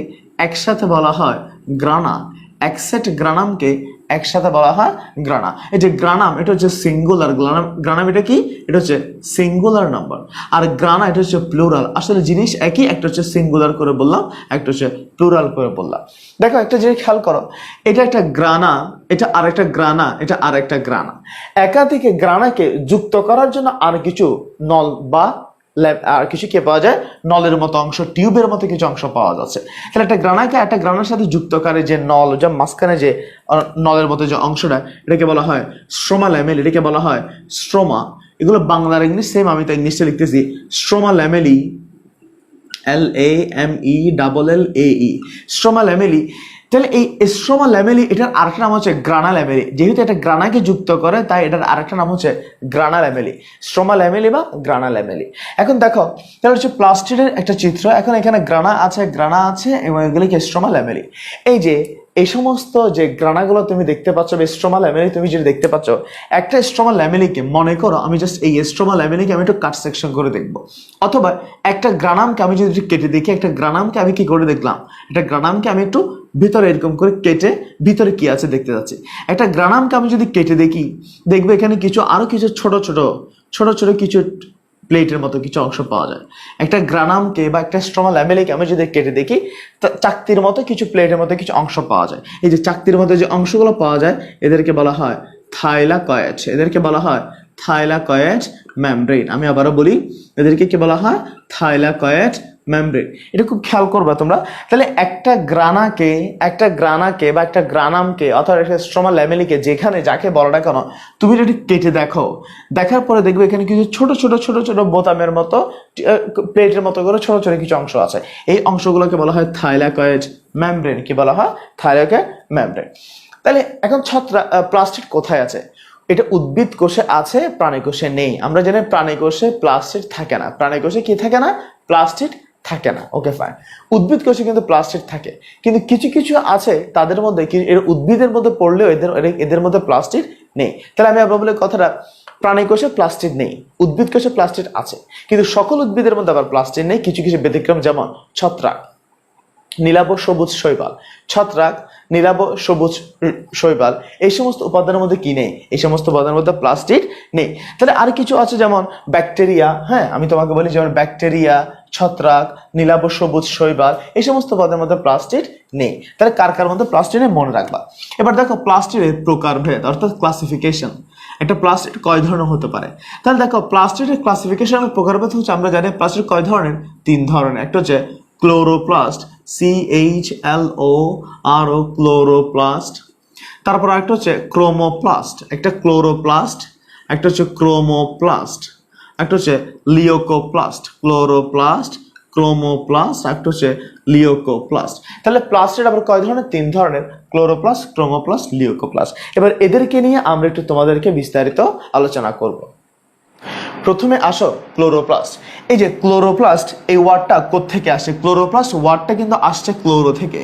একসাথে বলা হয় গ্রানা, এক সেট গ্রানামকে একসাথে বলা হয় গ্রানা। এই যে গ্রানাম এটা হচ্ছে সিঙ্গুলার, গ্রানাম এটা কি, এটা হচ্ছে সিঙ্গুলার নাম্বার, আর গ্রানা এটা হচ্ছে প্লুরাল। আসলে জিনিস একই, একটা হচ্ছে সিঙ্গুলার করে বললাম, একটা হচ্ছে প্লুরাল করে বললাম। দেখো একটা জিনিস খেয়াল করো, এটা একটা গ্রানা, এটা আরেকটা গ্রানা, এটা আরেকটা গ্রানা। একাধিক গ্রানাকে যুক্ত করার জন্য আর কিছু নল বা আর কিছু কে পাওয়া যায়, নলের মতো অংশ, টিউবের মতো কিছু অংশ পাওয়া যাচ্ছে। তাহলে একটা গ্রানাকে একটা গ্রানার সাথে যুক্ত করে যে নল, যে মাঝখানে যে নলের মতো যে অংশটা, এটাকে বলা হয় স্ট্রোমা ল্যামেলি, এটাকে বলা হয় স্ট্রোমা। এগুলো বাংলার ইংলিশ সেম, আমি তাই ইংলিশে লিখতেছি stroma lamellae, LAMELLAE, stroma lamellae. তাহলে এই স্ট্রোমা ল্যামেলি, এটার আরেকটা নাম হচ্ছে গ্রানা ল্যামেলি। যেহেতু এটা গ্রানাকে যুক্ত করে তাই এটার আরেকটা নাম হচ্ছে গ্রানা ল্যামেলি, স্ট্রোমা ল্যামেলি বা গ্রানা ল্যামেলি। এখন দেখো তাহলে হচ্ছে প্লাস্টিডের একটা চিত্র। এখন এখানে গ্রানা আছে এবং এগুলিকে স্ট্রোমা ল্যামেলি। এই যে এই সমস্ত যে গ্রানাগুলো তুমি দেখতে পাচ্ছ, স্ট্রোমা ল্যামেলি তুমি যেটা দেখতে পাচ্ছ, একটা স্ট্রোমা ল্যামেলিকে মনে করো আমি জাস্ট এই স্ট্রোমা ল্যামেলিকে আমি একটু কাট সেকশন করে দেখবো, অথবা একটা গ্রানামকে আমি যদি কেটে দেখি, একটা গ্রানামকে আমি কি করে দেখলাম, একটা গ্রানামকে আমি একটু ভিতরে এরকম করে কেটে ভিতরে কি আছে দেখতে যাচ্ছি। একটা গ্রানামকে আমি যদি কেটে দেখি, দেখবো এখানে কিছু আরো কিছু ছোট ছোট কিছু প্লেটের মতো কিছু অংশ পাওয়া যায়। একটা গ্রানামকে বা একটা স্ট্রোমা ল্যামেলিকে আমি যদি কেটে দেখি, চাকতির মতো কিছু প্লেটের মতো কিছু অংশ পাওয়া যায়। এই যে চাকতির মতো যে অংশগুলো পাওয়া যায় এদেরকে বলা হয় থাইলাকয়েড, এদেরকে বলা হয় থাইলাকয়েড মেমব্রেন। আমি আবারও বলি, এদেরকে কি বলা হয়, থাইলাকয়েড মেমব্রেন। এটা খুব খেয়াল করবা তোমরা। তাহলে একটা গ্রানাকে বা একটা গ্রানামকে অথবা একটা স্ট্রোমা ল্যামেলিকে যেখানে যাকে বলো না কেন, তুমি যদি কেটে দেখো, দেখার পরে দেখবে এখানে কিছু ছোট ছোট বোতামের মতো প্লেটের মতো করে ছোট ছোট কিছু অংশ আছে। এই অংশগুলোকে বলা হয় থাইলাকয়েড মেমব্রেন। কি বলা হয়, থাইলাকয়েড মেমব্রেন। তাহলে এখন প্লাস্টিড কোথায় আছে? এটা উদ্ভিদ কোষে আছে, প্রাণী কোষে নেই। আমরা জানি প্রাণী কোষে প্লাস্টিড থাকে না। প্রাণী কোষে কি থাকে না, প্লাস্টিড থাকে না। Okay fine. উদ্ভিদ কোষে কিন্তু প্লাস্টিড থাকে, কিন্তু কিছু কিছু আছে তাদের মধ্যে, এর উদ্ভিদের মধ্যে পড়লেও এদের মধ্যে প্লাস্টিড নেই। তাহলে আমি আবার বলি কথাটা, প্রাণী কোষে প্লাস্টিড নেই, উদ্ভিদ কোষে প্লাস্টিড আছে, কিন্তু সকল উদ্ভিদের মধ্যে আবার প্লাস্টিড নেই। কিছু কিছু ব্যতিক্রম, যেমন ছত্রাক, নীলাভ সবুজ শৈবাল, ছত্রাক, নীলাভ সবুজ শৈবাল, এই সমস্ত উপাদানের মধ্যে কি নেই, এই সমস্ত উপাদানের মধ্যে প্লাস্টিড নেই। তাহলে আর কিছু আছে যেমন ব্যাকটেরিয়া। হ্যাঁ, আমি তোমাকে বলি যেমন ব্যাকটেরিয়া, ছত্রাক, নীলাভ সবুজ শৈবাল, এই সমস্ত উপাদানের মধ্যে প্লাস্টিড নেই। তাহলে কার কার মধ্যে প্লাস্টিড নেই মনে রাখবা। এবার দেখো প্লাস্টিডের প্রকারভেদ অর্থাৎ ক্লাসিফিকেশন। একটা প্লাস্টিড কয় ধরনের হতে পারে? তাহলে দেখো প্লাস্টিডের ক্লাসিফিকেশন প্রকারভেদ হচ্ছে, আমরা জানি প্লাস্টিড কয় ধরনের, 3 ধরনের। একটা হচ্ছে ক্লোরোপ্লাস্ট, CHLORO, ক্লোরোপ্লাস্ট। তারপর আরেকটা হচ্ছে ক্রোমোপ্লাস্ট, একটা ক্লোরোপ্লাস্ট, একটা হচ্ছে ক্রোমোপ্লাস্ট, একটা হচ্ছে লিওকোপ্লাস্ট, ক্লোরোপ্লাস্ট, ক্রোমোপ্লাস্ট, একটা হচ্ছে লিওকোপ্লাস্ট। তাহলে প্লাস্টের আবার কয় ধরনের? 3 ধরনের, ক্লোরোপ্লাস্ট, ক্রোমোপ্লাস্ট, লিওকোপ্লাস্ট। এবার এদেরকে নিয়ে আমরা একটু তোমাদেরকে বিস্তারিত আলোচনা করব। প্রথমে আসো ক্লোরোপ্লাস্ট। এই যে ক্লোরোপ্লাস্ট, এই ওয়ার্ডটা কোত্থেকে আসে? ক্লোরোপ্লাস্ট ওয়ার্ডটা কিন্তু আসছে ক্লোরো থেকে।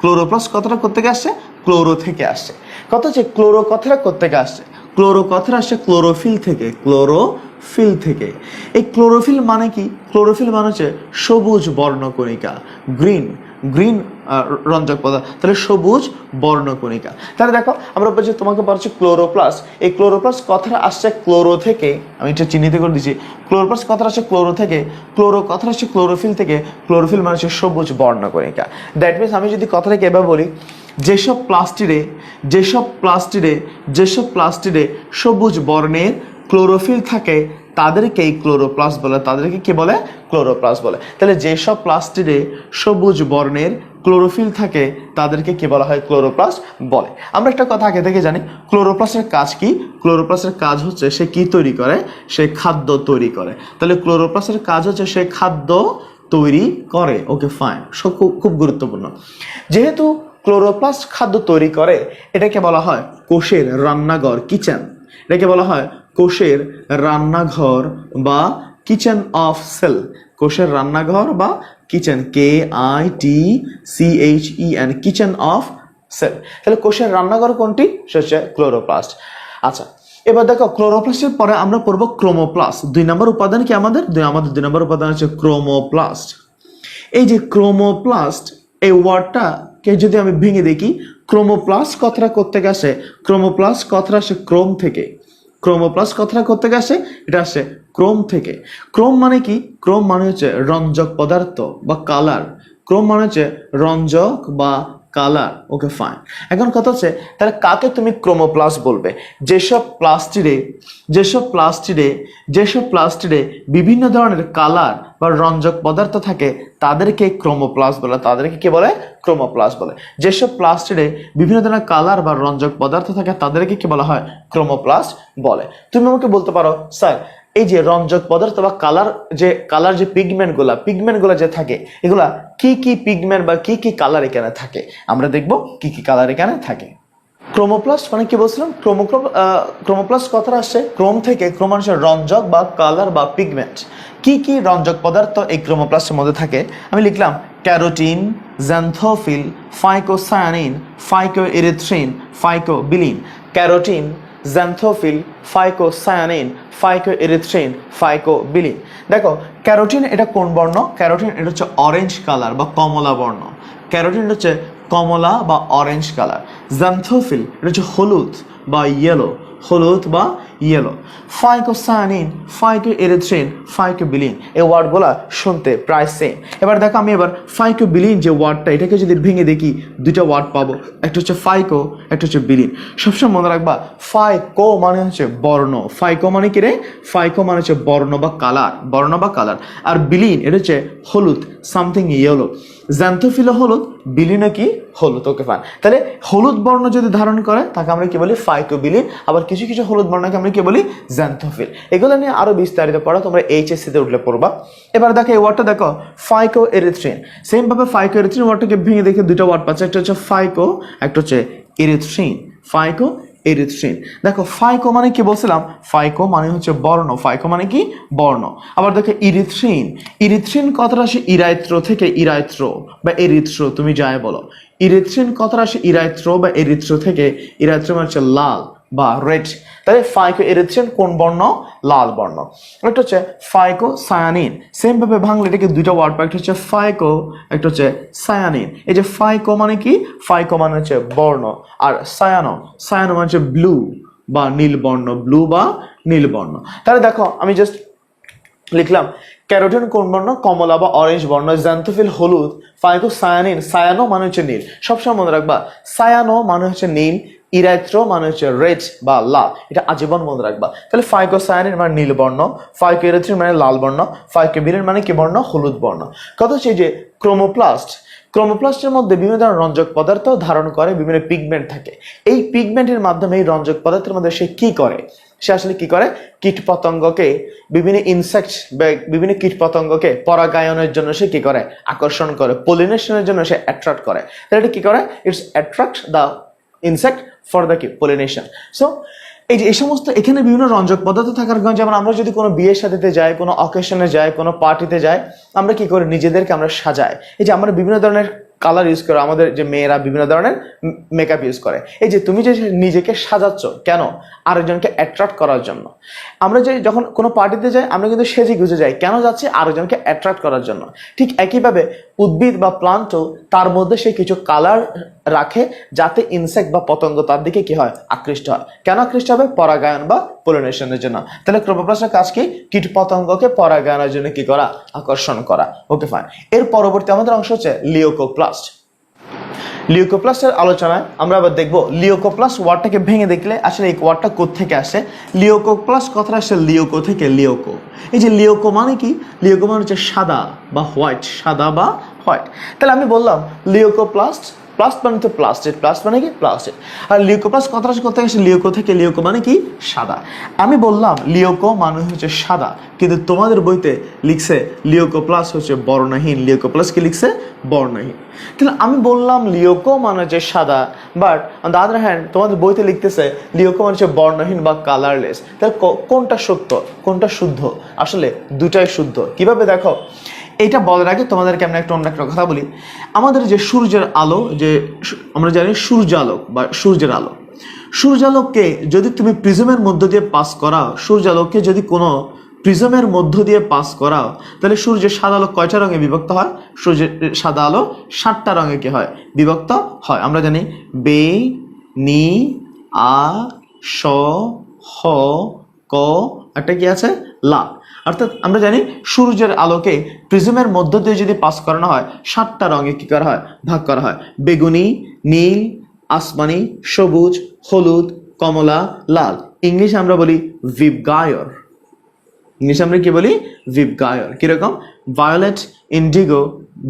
ক্লোরোপ্লাস্ট কথাটা কোত্থেকে আসছে? ক্লোরো থেকে আসছে। কথা হচ্ছে ক্লোরো কথাটা কোত্থেকে আসছে? ক্লোরো কথাটা আসছে ক্লোরোফিল থেকে, ক্লোরোফিল থেকে। এই ক্লোরোফিল মানে কি? ক্লোরোফিল মানে হচ্ছে সবুজ বর্ণকণিকা, গ্রিন রঞ্জক পদার্থ, তাহলে সবুজ বর্ণকণিকা। তাহলে দেখো আমরা বলছি তোমাকে বলছি ক্লোরোপ্লাস্ট। এই ক্লোরোপ্লাস্ট কথাটা আসছে ক্লোরো থেকে, আমি এটা চিহ্নিত করে দিচ্ছি। ক্লোরোপ্লাস্ট কথাটা আসছে ক্লোরো থেকে, ক্লোরো কথাটা আসছে ক্লোরোফিল থেকে, ক্লোরোফিল মানে হচ্ছে সবুজ বর্ণকণিকা। দ্যাট মিনস আমি যদি কথাটাকে এবার বলি, যেসব প্লাস্টিডে সবুজ বর্ণের ক্লোরোফিল থাকে তাদেরকেই ক্লোরোপ্লাস্ট বলে। তাদেরকে কি বলে? ক্লোরোপ্লাস্ট বলে। তাহলে যেসব প্লাস্টিডে সবুজ বর্ণের ক্লোরোফিল থাকে তাদেরকে কি বলা হয়? ক্লোরোপ্লাস্ট বলে। আমরা একটা কথা আগে থেকে জানি, ক্লোরোপ্লাস্টের কাজ কি? ক্লোরোপ্লাস্টের কাজ হচ্ছে সে কি তৈরি করে? সে খাদ্য তৈরি করে। তাহলে ক্লোরোপ্লাস্টের কাজ হচ্ছে সে খাদ্য তৈরি করে। ওকে ফাইন, খুব গুরুত্বপূর্ণ। যেহেতু ক্লোরোপ্লাস্ট খাদ্য তৈরি করে, এটাকে বলা হয় কোষের রান্নাঘর, কিচেন। এটাকে বলা হয় কোষের রান্নাঘর বা কিচেন অফ সেল, কোষের রান্নাঘর বা kitchen, KITCHEN, kitchen of cell. তাহলে কোষের রান্নাঘর কোনটি? সে হচ্ছে ক্লোরোপ্লাস্ট। আচ্ছা, এবার দেখো ক্লোরোপ্লাস্টের পরে আমরা পড়বো ক্রোমোপ্লাস্ট। 2 নম্বর উপাদান কি আমাদের? 2 নম্বর উপাদান হচ্ছে ক্রোমোপ্লাস্ট। এই যে ক্রোমোপ্লাস্ট এই ওয়ার্ডটাকে যদি আমি ভেঙে দেখি, ক্রোমোপ্লাস্ট কথাটা কোত্থেকে আসে? ক্রোমোপ্লাস্ট কথাটা আসে ক্রোম থেকে। ক্রোমোপ্লাস্ট কথাটা কোত্থেকে আসে? এটা আসে ক্রোম থেকে। ক্রোম মানে কি? ক্রোম মানে হচ্ছে রঞ্জক পদার্থ বা কালার। ক্রোম মানে হচ্ছে রঞ্জক বা কালার। Okay fine. এখন কথা হচ্ছে তাহলে কাকে তুমি ক্রোমোপ্লাস্ট বলবে? যেসব প্লাস্টিডে বিভিন্ন ধরনের কালার বা রঞ্জক পদার্থ থাকে তাদেরকে ক্রোমোপ্লাস্ট বলে। তাদেরকে কি বলে? ক্রোমোপ্লাস্ট বলে। যেসব প্লাস্টিডে বিভিন্ন ধরনের কালার বা রঞ্জক পদার্থ থাকে তাদেরকে কি বলা হয়? ক্রোমোপ্লাস্ট বলে। তুমি আমাকে বলতে পারো স্যার এই যে রঞ্জক পদার্থ বা কালার যে পিগমেন্টগুলা যে থাকে, এগুলা কি পিগমেন্ট বা কি কালার এখানে থাকে? আমরা দেখবো কি কালার এখানে থাকে। ক্রোমোপ্লাস্ট মানে কি বলছিলাম? ক্রোমোপ্লাস্ট কথাটা আসছে ক্রোম থেকে। ক্রোম মানে রঞ্জক বা কালার বা পিগমেন্ট। কি রঞ্জক পদার্থ এই ক্রোমোপ্লাস্টের মধ্যে থাকে? আমি লিখলাম carotene, xanthophyll, phycocyanin, phycoerythrin, phycobilin. Carotene, xanthophyll, phycocyanin, phycoerythrin, phycobilin. দেখো ক্যারোটিন এটা কোন বর্ণ? ক্যারোটিন এটা হচ্ছে অরেঞ্জ কালার বা কমলা বর্ণ। ক্যারোটিন হচ্ছে কমলা বা অরেঞ্জ কালার। জ্যান্থোফিল এটা হচ্ছে হলুদ বা ইয়েলো। ফাইকোসায়ানিন, ফাইকোএরিথ্রিন, ফাইকোবিলিন এই ওয়ার্ডগুলা শুনতে প্রায় সেম। এবার দেখো আমি ফাইকোবিলিন যে ওয়ার্ডটা, এটাকে যদি ভেঙে দেখি 2টা ওয়ার্ড পাবো, একটা হচ্ছে ফাইকো, একটা হচ্ছে বিলিন। সবসময় মনে রাখবা ফাইকো মানে হচ্ছে বর্ণ। ফাইকো মানে কি রে? ফাইকো মানে হচ্ছে বর্ণ বা কালার। আর বিলিন এটা হচ্ছে হলুদ, সামথিং ইয়েলো। জ্যান্থোফিলও হলুদ, বিলিনও কি হলুদ। Okay fine. তাহলে হলুদ বর্ণ যদি ধারণ করে তাকে আমরা কি বলি? ফাইকোবিলিন। আবার কিছু হলুদ বর্ণকে আমরা কি বলি? জ্যান্থোফিল। এগুলো নিয়ে আরো বিস্তারিত পড়া তোমরা HSC তে উঠলে পড়বা। এবার দেখো এই ওয়ার্ডটা দেখো ফাইকোএরিথ্রিন। সেম ভাবে ফাইকোএরিথ্রিন ওয়ার্ডটাকে ভেঙে দেখে 2টা ওয়ার্ড পাচ্ছে, একটা হচ্ছে ফাইকো, একটা হচ্ছে এরিথ্রিন। ফাইকোএরিথ্রিন। দেখো ফাইকো মানে কি বলছিলাম? ফাইকো মানে হচ্ছে বর্ণ। ফাইকো মানে কি? বর্ণ। আবার দেখো ইরিথ্রিন কথাটা আসে ইরাইত্র থেকে। ইরাইত্র বা এরিথ্রো তুমি যাই বলো। ইরিথ্রিন কথাটা আসে ইরাইত্র বা এরিথ্রো থেকে। ইরাইত্র মানে হচ্ছে লাল বা রেড। তাহলে ফাইকোএরিথ্রিন কোন বর্ণ? লাল বর্ণ। একটা হচ্ছে ফাইকোসায়ানিন। সেম ভাবে ভাঙলে এটাকে 2টা ওয়ার্ড পাই, একটা হচ্ছে ফাইকো, একটা হচ্ছে সায়ানিন। এই যে ফাইকো মানে কি? ফাইকো মানে হচ্ছে বর্ণ। আর সায়ানো মানে হচ্ছে ব্লু বা নীল বর্ণ। তাহলে দেখো আমি জাস্ট লিখলাম ক্যারোটিন কোন বর্ণ? কমলা বা অরেঞ্জ বর্ণ। জ্যান্থোফিল হলুদ। ফাইকোসায়ানিন, সায়ানো মানে হচ্ছে নীল। সবসময় মনে রাখবা সায়ানো মানে হচ্ছে নীল, ইরাইথ্রো মানে হচ্ছে রেড বা লাল। এটা আজীবন মনে রাখবা। তাহলে ফাইকোসায়ানিন মানে নীল বর্ণ, ফাইকোএরিথ্রিন মানে লাল বর্ণ, ফাইকোবিলিন মানে কি বর্ণ? হলুদ বর্ণ। কথা হচ্ছে যে ক্রোমোপ্লাস্টের মধ্যে বিভিন্ন ধরনের রঞ্জক পদার্থ ধারণ করে, বিভিন্ন পিগমেন্ট থাকে। এই পিগমেন্টের মাধ্যমে এই রঞ্জক পদার্থের মধ্যে সে কি করে? সে আসলে কি করে? কীটপতঙ্গকে, বিভিন্ন কীটপতঙ্গকে পরাগায়নের জন্য সে কি করে? আকর্ষণ করে। পলিনেশনের জন্য সে অ্যাট্রাক্ট করে। তাহলে এটা কি করে? It's attract the insect for the pollination. So এই সমস্ত এখানে বিভিন্ন রঞ্জক পদার্থ থাকার কারণে, যেমন আমরা যদি কোনো বিয়ের সাথীতে যাই, কোনো অকেশনে যাই, কোনো পার্টিতে যাই, আমরা কি করি? নিজেদেরকে আমরা সাজাই। এই যে আমরা বিভিন্ন ধরনের কালার ইউজ করে, আমাদের যে মেয়েরা বিভিন্ন ধরনের মেকআপ ইউজ করে। এই যে তুমি যে নিজেকে সাজাচ্ছ কেন? আরেকজনকে অ্যাট্রাক্ট করার জন্য। আমরা যে যখন কোনো পার্টিতে যাই আমরা কিন্তু সেজে গুজে যাই, কেন যাচ্ছি? আরেকজনকে অ্যাট্রাক্ট করার জন্য। ঠিক একইভাবে উদ্ভিদ বা প্লান্টও তার মধ্যে সে কিছু কালার রাখে যাতে ইনসেক্ট বা পতঙ্গ তার দিকে কি হয়? আকৃষ্ট হয়। কেন আকৃষ্ট হবে? পরাগায়ন বা পলিনেশনের জন্য। তাহলে ক্রোমোপ্লাস্টের কাজ কি? কীট পতঙ্গকে পরাগায়নের জন্য কি করা? আকর্ষণ করা। Okay fine. এর পরবর্তী আমাদের অংশ হচ্ছে লিউকোপ্লাস্টের আলোচনায় আমরা আবার দেখবো লিউকোপ্লাস্ট ওয়ার্ডটাকে ভেঙে দেখলে আসলে এই ওয়ার্ডটা কোত্থেকে আসে। লিউকোপ্লাস্ট কথাটা আসে লিওকো থেকে। লিওকো, এই যে লিওকো মানে কি? লিওকো মানে হচ্ছে সাদা বা হোয়াইট। তাহলে আমি বললাম লিউকোপ্লাস্ট, প্লাস্ট মানে তো প্লাস্টিড, প্লাস্ট মানে কি? প্লাস্টিড। আর লিউকোপ্লাস্ট কথাটা কোথায় আসে? লিওকো থেকে। লিওকো মানে কি? সাদা। আমি বললাম লিওকো মানে হচ্ছে সাদা, কিন্তু তোমাদের বইতে লিখছে লিওকোপ্লাস্ট হচ্ছে বর্ণহীন। লিওকোপ্লাস্ট কি লিখছে? বর্ণহীন। তাহলে আমি বললাম লিওকো মানে হচ্ছে সাদা, but on the other hand তোমাদের বইতে লিখতেছে লিওকো মানে হচ্ছে বর্ণহীন বা কালারলেস। তাহলে কোনটা সত্য, কোনটা শুদ্ধ? আসলে দুটাই শুদ্ধ। কিভাবে দেখো, এটা বলার আগে তোমাদেরকে আমি অন্য একটা কথা বলি। আমাদের যে সূর্যের আলো, যে আমরা জানি সূর্যালোক বা সূর্যের আলো, সূর্যালোককে যদি তুমি প্রিজমের মধ্য দিয়ে পাস করাও, সূর্যালোককে যদি কোনো প্রিজমের মধ্য দিয়ে পাস করাও, তাহলে সূর্যের সাদা আলো কয়টা রঙে বিভক্ত হয়? সূর্যের সাদা আলো 7টা রঙে কি হয়? বিভক্ত হয়। আমরা জানি বে, নি, আ, স, হ, ক, একটা কি আছে? লা। অর্থাৎ আমরা জানি সূর্যের আলোকে প্রিজমের মধ্য দিয়ে যদি পাস করানো হয় 7টা রঙে কি করা হয়? ভাগ করা হয়। বেগুনি, নীল, আসমানি, সবুজ, হলুদ, কমলা, লাল। ইংলিশে আমরা বলি ভিবগায়র। ইংলিশে আমরা কি বলি? ভিবগায়র। কিরকম? ভায়োলেট, ইন্ডিগো,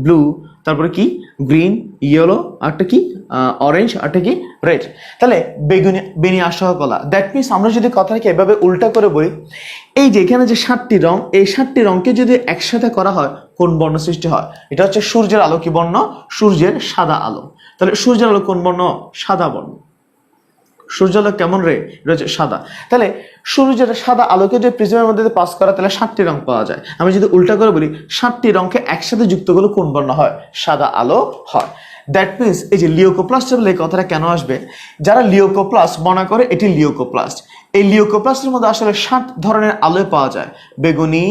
ব্লু, তারপরে কি গ্রিন, ইয়েলো, আরটা কি অরেঞ্জ, আরটা কি রেড। তাহলে বেগুনি, বেনি, আসহ কলা। দ্যাট মিনস আমরা যদি কথাটাকে এভাবে উল্টা করে বলি, এই যে এখানে যে 7টি রং, এই 7টি রঙকে যদি একসাথে করা হয় কোন বর্ণ সৃষ্টি হয়? এটা হচ্ছে সূর্যের আলো। কি বর্ণ? সূর্যের সাদা আলো। তাহলে সূর্যের আলো কোন বর্ণ? সাদা বর্ণ। সূর্যালোক কেমন রে? এটা হচ্ছে সাদা। তাহলে সূর্যের সাদা আলোকে যদি প্রিজমের মধ্যে পাস করা, তাহলে 7টি রং পাওয়া যায়। আমি যদি উল্টা করে বলি, 7টি রঙকে একসাথে যুক্ত করলে কোন বর্ণ হয়? সাদা আলো হয়। দ্যাট মিনস এই যে লিওকোপ্লাস্ট বলে এই কথাটা কেন আসবে? যারা লিওকোপ্লাস্ট মনে করে এটি লিওকোপ্লাস্ট, এই লিওকোপ্লাস্টের মধ্যে আসলে 7 ধরনের আলো পাওয়া যায়। বেগুনি,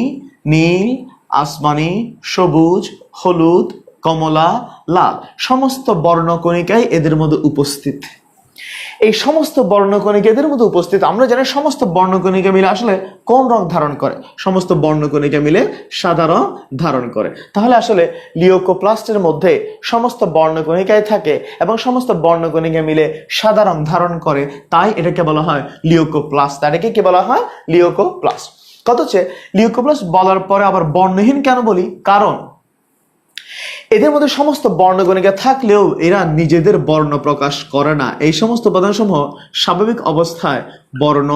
নীল, আসমানি, সবুজ, হলুদ, কমলা, লাল। সমস্ত বর্ণকণিকাই এদের মধ্যে উপস্থিত। এই সমস্ত বর্ণকণিকা এদের মধ্যে উপস্থিত। আমরা জানি সমস্ত বর্ণকণিকা মিলে আসলে কোন রং ধারণ করে? সমস্ত বর্ণকণিকা মিলে সাদা রং ধারণ করে। তাহলে আসলে লিওকোপ্লাস্টের মধ্যে সমস্ত বর্ণকণিকায় থাকে এবং সমস্ত বর্ণকণিকা মিলে সাদা রং ধারণ করে, তাই এটাকে বলা হয় লিওকোপ্লাস্ট। এটাকে কি বলা হয়? লিওকোপ্লাস্ট। কত হচ্ছে লিওকোপ্লাস্ট বলার পরে আবার বর্ণহীন কেন বলি? কারণ এদের মধ্যে সমস্ত বর্ণকণিকা থাকলেও এরা নিজেদের বর্ণ প্রকাশ করে না। এই সমস্ত উপাদানসমূহ স্বাভাবিক অবস্থায় বর্ণ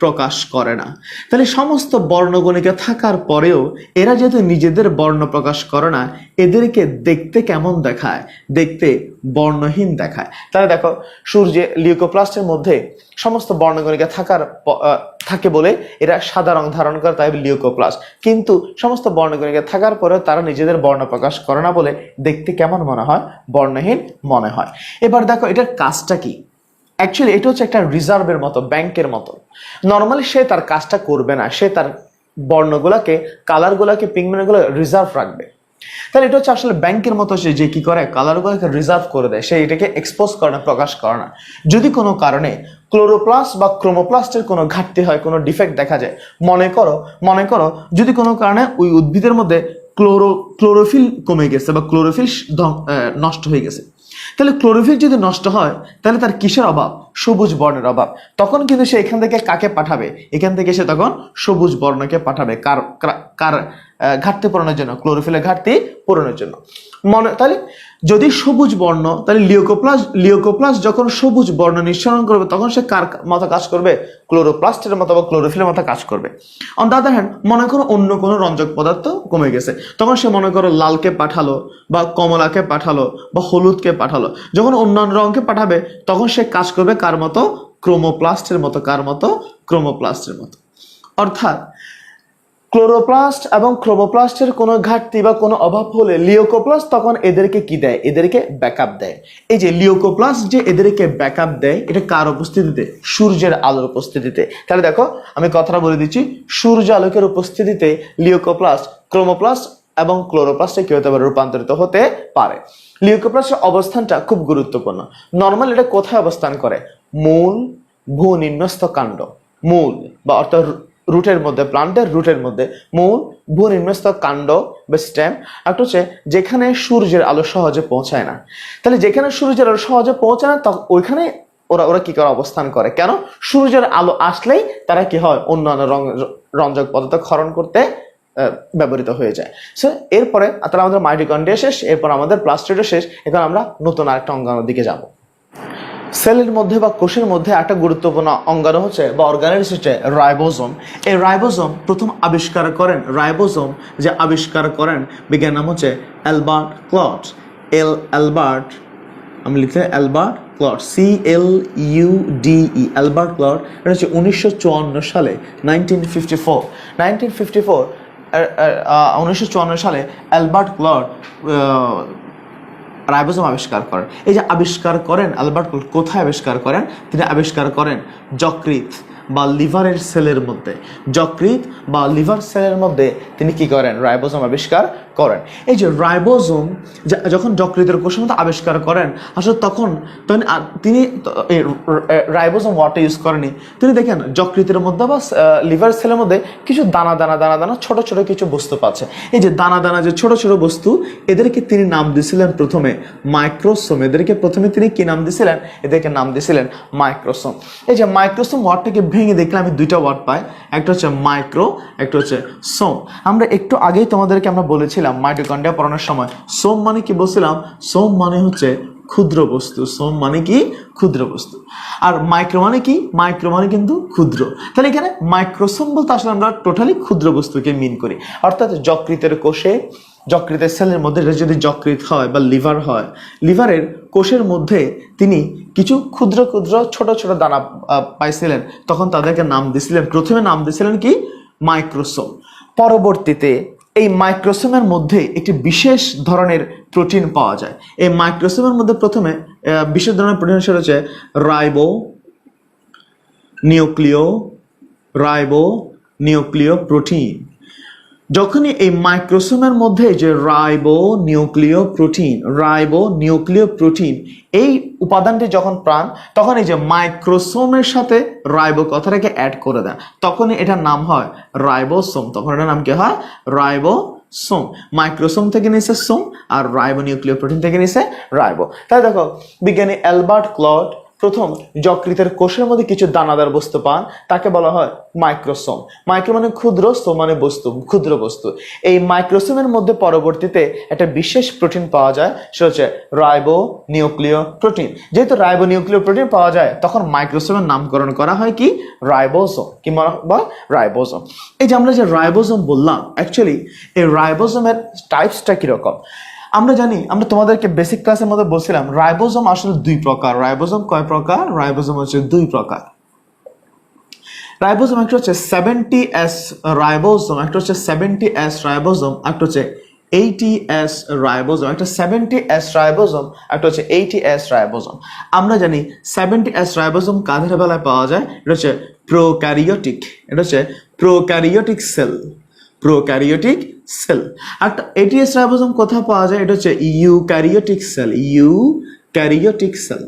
প্রকাশ করে না। তাহলে সমস্ত বর্ণকণিকা থাকার পরেও এরা যেহেতু নিজেদের বর্ণ প্রকাশ করে না, এদেরকে দেখতে কেমন দেখায়? দেখতে বর্ণহীন দেখায়। তাহলে দেখো, সূর্যে লিওকোপ্লাস্টের মধ্যে সমস্ত বর্ণকণিকা থাকে বলে এরা সাদা রং ধারণ করে, তাই লিওকোপ্লাস্ট। কিন্তু সমস্ত বর্ণকণিকা থাকার পরেও তারা নিজেদের বর্ণ প্রকাশ করে না বলে দেখতে কেমন মনে হয়? বর্ণহীন মনে হয়। এবার দেখো এটার কাজটা কি? অ্যাকচুয়ালি এটা হচ্ছে একটা রিজার্ভের মতো, ব্যাংকের মতো। নর্মালি সে তার কাজটা করবে না, সে তার বর্ণগুলাকে, কালারগুলাকে, পিগমেন্টগুলো রিজার্ভ রাখবে। তাহলে এটা হচ্ছে আসলে ব্যাংকের মতো, সে যে কি করে কালারগুলোকে রিজার্ভ করে দেয়, সে এটাকে এক্সপোজ করে না, প্রকাশ করে না। যদি কোনো কারণে ক্লোরোপ্লাস্ট বা ক্রোমোপ্লাস্টের কোনো ঘাটতি হয়, কোনো ডিফেক্ট দেখা যায়, মনে করো যদি কোনো কারণে ওই উদ্ভিদের মধ্যে ক্লোরোফিল কমে গেছে বা ক্লোরোফিল নষ্ট হয়ে গেছে, তাহলে ক্লোরোফিল যদি নষ্ট হয় তাহলে তার কিসের অভাব? সবুজ বর্ণের অভাব। তখন কিন্তু সে এখান থেকে কাকে পাঠাবে? এখান থেকে সে তখন সবুজ বর্ণকে পাঠাবে। কার ঘাটতি পূরণের জন্য? ক্লোরোফিলের ঘাটতি পূরণের জন্য। তাহলে যদি সবুজ বর্ণ, তাহলে লিওকোপ্লাস্ট যখন সবুজ বর্ণ নিঃসরণ করবে তখন সে কার মতো কাজ করবে? ক্লোরোপ্লাস্টের মতো বা ক্লোরোফিলের মতো কাজ করবে। অন দ্য আদার হ্যান্ড, মনে করো অন্য কোনো রঞ্জক পদার্থ কমে গেছে, তখন সে মনে করো লালকে পাঠালো বা কমলাকে পাঠালো বা হলুদকে পাঠালো। যখন অন্যান্য রঙকে পাঠাবে তখন সে কাজ করবে কার মতো? ক্রোমোপ্লাস্টের মতো। কার মতো? ক্রোমোপ্লাস্টের মতো। অর্থাৎ ক্লোরোপ্লাস্ট এবং ক্রোমোপ্লাস্টের কোনো ঘাটতি বা কোনো অভাব হলে লিওকোপ্লাস্ট তখন এদেরকে কি দেয়? এদেরকে ব্যাকআপ দেয়। এই যে লিওকোপ্লাস্ট যে এদেরকে ব্যাকআপ দেয়, এটা কার উপস্থিতিতে? সূর্যের আলোর উপস্থিতিতে। তাহলে দেখো আমি কথাটা বলে দিচ্ছি, সূর্য আলোকের উপস্থিতিতে লিওকোপ্লাস্ট, ক্রোমোপ্লাস্ট এবং ক্লোরোপ্লাস্টে কি হতে পারে? রূপান্তরিত হতে পারে। লিওকোপ্লাস্টের অবস্থানটা খুব গুরুত্বপূর্ণ। নর্মাল এটা কোথায় অবস্থান করে? মূল, ভূনিম্নস্থ কাণ্ড, মূল বা অর্থাৎ রুটের মধ্যে, প্লান্টের রুটের মধ্যে মূল, ভূনিম্নস্থ কাণ্ড বা স্টেম। একটা হচ্ছে যেখানে সূর্যের আলো সহজে পৌঁছায় না। তাহলে যেখানে সূর্যের আলো সহজে পৌঁছায় না, তখন ওইখানে ওরা কি করে? অবস্থান করে। কেন? সূর্যের আলো আসলেই তারা কি হয়? অন্যান্য রঞ্জক পদার্থ ক্ষরণ করতে ব্যবহৃত হয়ে যায়। সো এরপরে তাহলে আমাদের মাইটোকন্ড্রিয়া শেষ, এরপর আমাদের প্লাস্টিডও শেষ। এখন আমরা নতুন আরেকটা অঙ্গাণুর দিকে যাব। সেলের মধ্যে বা কোষের মধ্যে একটা গুরুত্বপূর্ণ অঙ্গাণু হচ্ছে বা অর্গানেল হচ্ছে রাইবোজোম। এই রাইবোজোম প্রথম আবিষ্কার করেন, রাইবোজোম যে আবিষ্কার করেন বিজ্ঞান নাম হচ্ছে অ্যালবার্ট ক্লড। অ্যালবার্ট, আমি লিখতে Albert Claude, CLUDE, Albert Claude. এটা হচ্ছে 1954 সালে, 1954 1954 সালে অ্যালবার্ট ক্লড রাইবোজোম আবিষ্কার করেন। এই যে আবিষ্কার করেন অ্যালবার্ট ক্লড, কোথায় আবিষ্কার করেন? তিনি আবিষ্কার করেন যকৃৎ বা লিভারের সেলের মধ্যে। যকৃৎ বা লিভার সেলের মধ্যে তিনি কি করেন? রাইবোজোম আবিষ্কার করেন। এই যে রাইবোজোম যখন যকৃতের কোষের মধ্যে আবিষ্কার করেন, আসলে তখন তিনি রাইবোজোম ওয়ার্ডটা ইউজ করেনি। তিনি দেখেন যকৃতের মধ্যে বা লিভার সেলের মধ্যে কিছু দানা দানা দানা দানা ছোট ছোট কিছু বস্তু পাচ্ছে। এই যে দানা দানা যে ছোট ছোট বস্তু, এদেরকে তিনি নাম দিয়েছিলেন প্রথমে মাইক্রোসোম। এদেরকে প্রথমে তিনি কি নাম দিয়েছিলেন? এদেরকে নাম দিয়েছিলেন মাইক্রোসোম। এই যে মাইক্রোসোম ওয়ার্ডটাকে ভেঙে দেখলে আমি দুইটা ওয়ার্ড পাই, একটা হচ্ছে মাইক্রো, একটা হচ্ছে সোম। আমরা একটু আগেই তোমাদেরকে আমরা বলেছিলাম মাইটোকন্ড্রিয়া পড়ানোর সময়, সোম মানে কি বলছিলাম? সোম মানে হচ্ছে ক্ষুদ্র বস্তু। সোম মানে কি? ক্ষুদ্র বস্তু। আর মাইক্রো মানে কি? মাইক্রো মানে কিন্তু ক্ষুদ্র। তাহলে এখানে মাইক্রোসোম বলতে আসলে আমরা টোটালি ক্ষুদ্র বস্তুকে মিন করি। অর্থাৎ যকৃতের কোষে, যকৃতের সেলের মধ্যে যদি যকৃৎ হয় বা লিভার হয়, লিভারের কোষের মধ্যে তিনি কিছু ক্ষুদ্র ক্ষুদ্র ছোট ছোট দানা পাইছিলেন, তখন তাদেরকে নাম দিয়েছিলেন, প্রথমে নাম দিয়েছিলেন কি? মাইক্রোসোম। পরবর্তীতে এই মাইক্রোসোমের মধ্যে একটি বিশেষ ধরনের প্রোটিন পাওয়া যায়। এই মাইক্রোসোমের মধ্যে প্রথমে বিশেষ ধরনের প্রোটিন হচ্ছে রাইবো নিউক্লিয় প্রোটিন। যখনই এই মাইক্রোসোমের মধ্যে যে রাইবো নিউক্লিয় প্রোটিন এই উপাদানটি যখন প্রাণ, তখন এই যে মাইক্রোসোমের সাথে রাইবো কথাটাকে অ্যাড করে দেয়, তখনই এটার নাম হয় রাইবোসোম। তখন এটার নাম কি হয়? রাইবোসোম। মাইক্রোসোম থেকে নিছে সোম, আর রাইবো নিউক্লিয় প্রোটিন থেকে নিছে রাইবো। তাই দেখো, বিজ্ঞানী অ্যালবার্ট ক্লড প্রথম যকৃতের কোষের মধ্যে কিছু দানাদার বস্তু পান, তাকে বলা হয় মাইক্রোসোম। মাইক্রো মানে ক্ষুদ্র, সোম মানে বস্তু, ক্ষুদ্র বস্তু। এই মাইক্রোসোমের মধ্যে পরবর্তীতে একটা বিশেষ প্রোটিন পাওয়া যায়, সেটা হচ্ছে রাইবো নিউক্লিয় প্রোটিন। যেহেতু রাইবো নিউক্লিয় প্রোটিন পাওয়া যায়, তখন মাইক্রোসোমের নামকরণ করা হয় কি? রাইবোসোম। কি বল? রাইবোসোম। এই যে আমরা যে রাইবোসোম বললাম, অ্যাকচুয়ালি এই রাইবোসোমের টাইপসটা কিরকম আমরা জানি। আমরা তোমাদেরকে বেসিক ক্লাসের মধ্যে বলছিলাম রাইবোসোম আসলে দুই প্রকার। রাইবোসোম কয় প্রকার? রাইবোসোম হচ্ছে দুই প্রকার। রাইবোসোম একটা হচ্ছে 70S রাইবোসোম, একটা হচ্ছে 70S রাইবোসোম, একটা হচ্ছে 80S রাইবোসোম। একটা 70S রাইবোসোম, একটা হচ্ছে 80S রাইবোসোম। আমরা জানি 70S রাইবোসোম কাদের বেলায় পাওয়া যায়? এটা হচ্ছে প্রোক্যারিওটিক, এটা হচ্ছে প্রোক্যারিওটিক সেল, প্রোক্যারিওটিক সেল। আর 80S রাইবোসোম কোথায় পাওয়া যায়? এটা হচ্ছে ইউক্যারিওটিক সেল, ইউক্যারিওটিক সেল।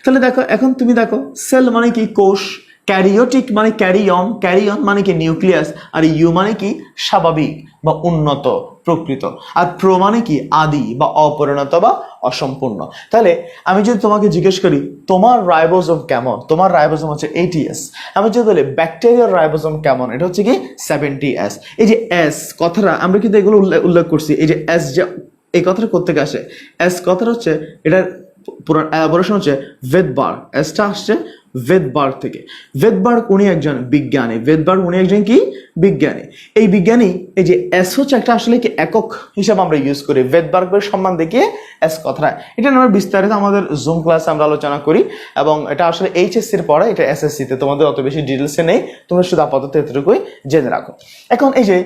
তাহলে দেখো, এখন তুমি দেখো, সেল মানে কি? কোষ। ক্যারিওটিক মানে ক্যারিয়ন, ক্যারিয়ন মানে কি? নিউক্লিয়াস। আর ইউ মানে কি? স্বাভাবিক বা উন্নত, প্রকৃত। আর প্রো মানে কি? আদি বা অপরিণত বা অসম্পূর্ণ। তাহলে আমি যদি তোমাকে জিজ্ঞেস করি তোমার রাইবোসোম কেমন, তোমার রাইবোসোম হচ্ছে 80S। আমি যদি বলি ব্যাকটেরিয়ার রাইবোসোম কেমন, এটা হচ্ছে কি? 70S। এই যে এস কথাটা আমরা কিন্তু এগুলো উল্লেখ করছি। এই যে এস, যে এই কথাটা কোত্থেকে আসে? এস কথাটা হচ্ছে, এটার পুরো এলাবোরেশন হচ্ছে ভেদবার্গ। এসটা আসছে ভেদবার্গ থেকে। ভেদবার্গ উনি একজন বিজ্ঞানী, ভেদবার্গ উনি একজন কি? বিজ্ঞানী। এই বিজ্ঞানী, এই যে এস হচ্ছে একটা আসলে কি একক হিসাবে আমরা ইউজ করি। ভেদবার্গের সম্মান দেখিয়ে এস কথাটা, এটা আমরা বিস্তারিত আমাদের জুম ক্লাসে আমরা আলোচনা করি, এবং এটা আসলে এইচএসসির পরে, এটা এসএসসিতে তোমাদের অত বেশি ডিটেলসে নেই, তোমরা শুধু আপাতত এতটুকুই জেনে রাখো। এখন এই যে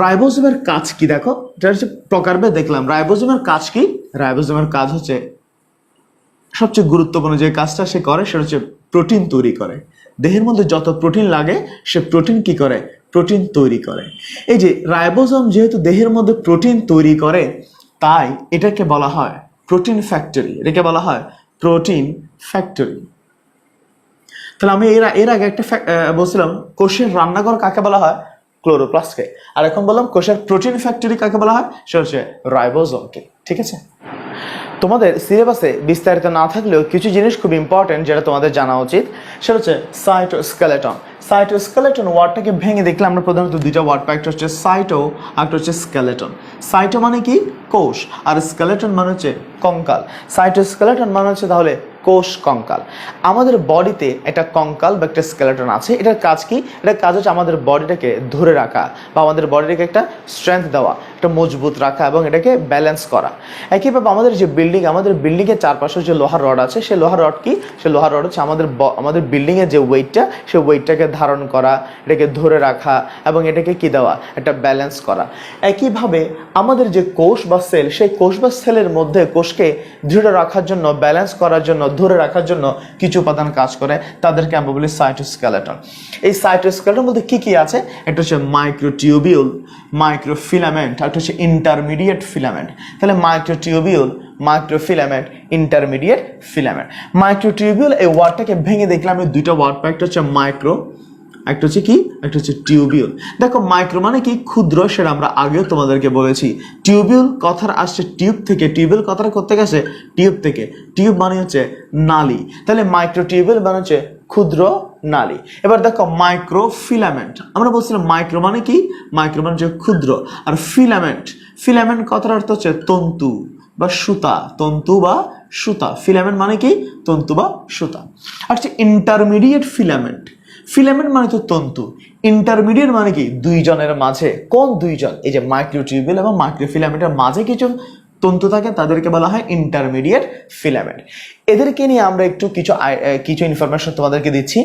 রাইবোসোমের কাজ কি দেখো, এটা হচ্ছে প্রকারভেদ দেখলাম। রাইবোসোমের কাজ কি? রাইবোসোমের কাজ হচ্ছে সবচেয়ে গুরুত্বপূর্ণ যে কাজটা সে করে, সেটা হচ্ছে প্রোটিন তৈরি করে। দেহের মধ্যে যত প্রোটিন লাগে, সে প্রোটিন কি করে? প্রোটিন তৈরি করে। এই যে রাইবোসোম যেহেতু দেহের মধ্যে প্রোটিন তৈরি করে, তাই এটাকে বলা হয় প্রোটিন ফ্যাক্টরি। এটাকে বলা হয় প্রোটিন ফ্যাক্টরি। তাহলে আমি এর আগে একটা বলছিলাম কোষের রান্নাঘর কাকে বলা হয়? ক্লোরোপ্লাস্টকে। আর এখন বললাম কোষের প্রোটিন ফ্যাক্টরি কাকে বলা হয়? সেটা হচ্ছে রাইবোসোমকে। ঠিক আছে? তোমাদের সিলেবাসে বিস্তারিত না থাকলেও কিছু জিনিস খুব ইম্পর্টেন্ট যেটা তোমাদের জানা উচিত, সেটা হচ্ছে সাইটোস্কেলেটন। সাইটোস্কেলেটন ওয়ার্ডটাকে ভেঙে দেখলে আমরা প্রধানত দুইটা ওয়ার্ড পাই, একটা হচ্ছে সাইটো, একটা হচ্ছে স্কেলেটন। সাইটো মানে কি? কোষ, আর স্কেলেটন মানে হচ্ছে কঙ্কাল। সাইটোস্কেলেটন মানে হচ্ছে তাহলে কোষ কঙ্কাল। আমাদের বডিতে একটা কঙ্কাল বা একটা স্কেলেটন আছে। এটার কাজ কি? এটার কাজ হচ্ছে আমাদের বডিটাকে ধরে রাখা বা আমাদের বডিটাকে একটা স্ট্রেংথ দেওয়া, একটা একটা মজবুত রাখা এবং এটাকে ব্যালেন্স করা। একইভাবে আমাদের যে আমাদের বিল্ডিংয়ের চারপাশে যে লোহার রড আছে, সেই লোহার রড কি, সেই লোহার রড হচ্ছে আমাদের বিল্ডিংয়ের যে ওয়েটটা, সেই ওয়েটটাকে ধারণ করা, এটাকে ধরে রাখা এবং এটাকে কি দেওয়া, একটা ব্যালেন্স করা। একইভাবে আমাদের যে কোষ বা সেল, সেই কোষ বা সেলের মধ্যে কোষকে দৃঢ় রাখার জন্য, ব্যালেন্স করার জন্য, ধরে রাখার জন্য কিছু উপাদান কাজ করে, তাদেরকে আমরা বলি সাইটোস্কেলেটন। এই সাইটোস্কেলেটন বলতে কি কি আছে, একটা হচ্ছে মাইক্রোটিউবিউল, মাইক্রোফিলামেন্ট, একটা হচ্ছে ইন্টারমিডিয়েট ফিলামেন্ট। তাহলে microtubule, microfilament, intermediate filament. Microtubule এই ওয়ার্ডটাকে ভেঙে দেখলাম আমি দুইটা ওয়ার্ড পাই, একটা হচ্ছে মাইক্রো, একটা হচ্ছে কি, একটা হচ্ছে টিউবিউল। দেখো মাইক্রো মানে কি, ক্ষুদ্র, সেটা আমরা আগেও তোমাদেরকে বলেছি। টিউবিউল কথার আসছে টিউব থেকে, টিউবিউল কথাটা করতে গেছে টিউব থেকে, টিউব মানে হচ্ছে নালী, তাহলে মাইক্রো টিউবিউল মানে হচ্ছে ক্ষুদ্র নালী। এবার দেখো মাইক্রো ফিলামেন্ট, আমরা বলছিলাম মাইক্রো মানে কি, মাইক্রো মানে হচ্ছে ক্ষুদ্র, আর ফিলামেন্ট, ফিলামেন্ট কথার অর্থ হচ্ছে তন্তু বা সুতা, তন্তু বা সুতা। ফিলামেন্ট মানে কি, তন্তু বা সুতা। আর হচ্ছে ইন্টারমিডিয়েট ফিলামেন্ট, ফিলামেন্ট মানে তো তন্তু, ইন্টারমিডিয়েট মানে কি, দুইজনের মাঝে। কোন দুইজন, এই যে মাইক্রোটিউবিউল এবং মাইক্রোফিলামেন্টের মাঝে কিছু তন্তু থাকে, তাদেরকে বলা হয় ইন্টারমিডিয়েট ফিলামেন্ট। এদেরকে নিয়ে আমরা একটু কিছু ইনফরমেশন তোমাদেরকে দিচ্ছি।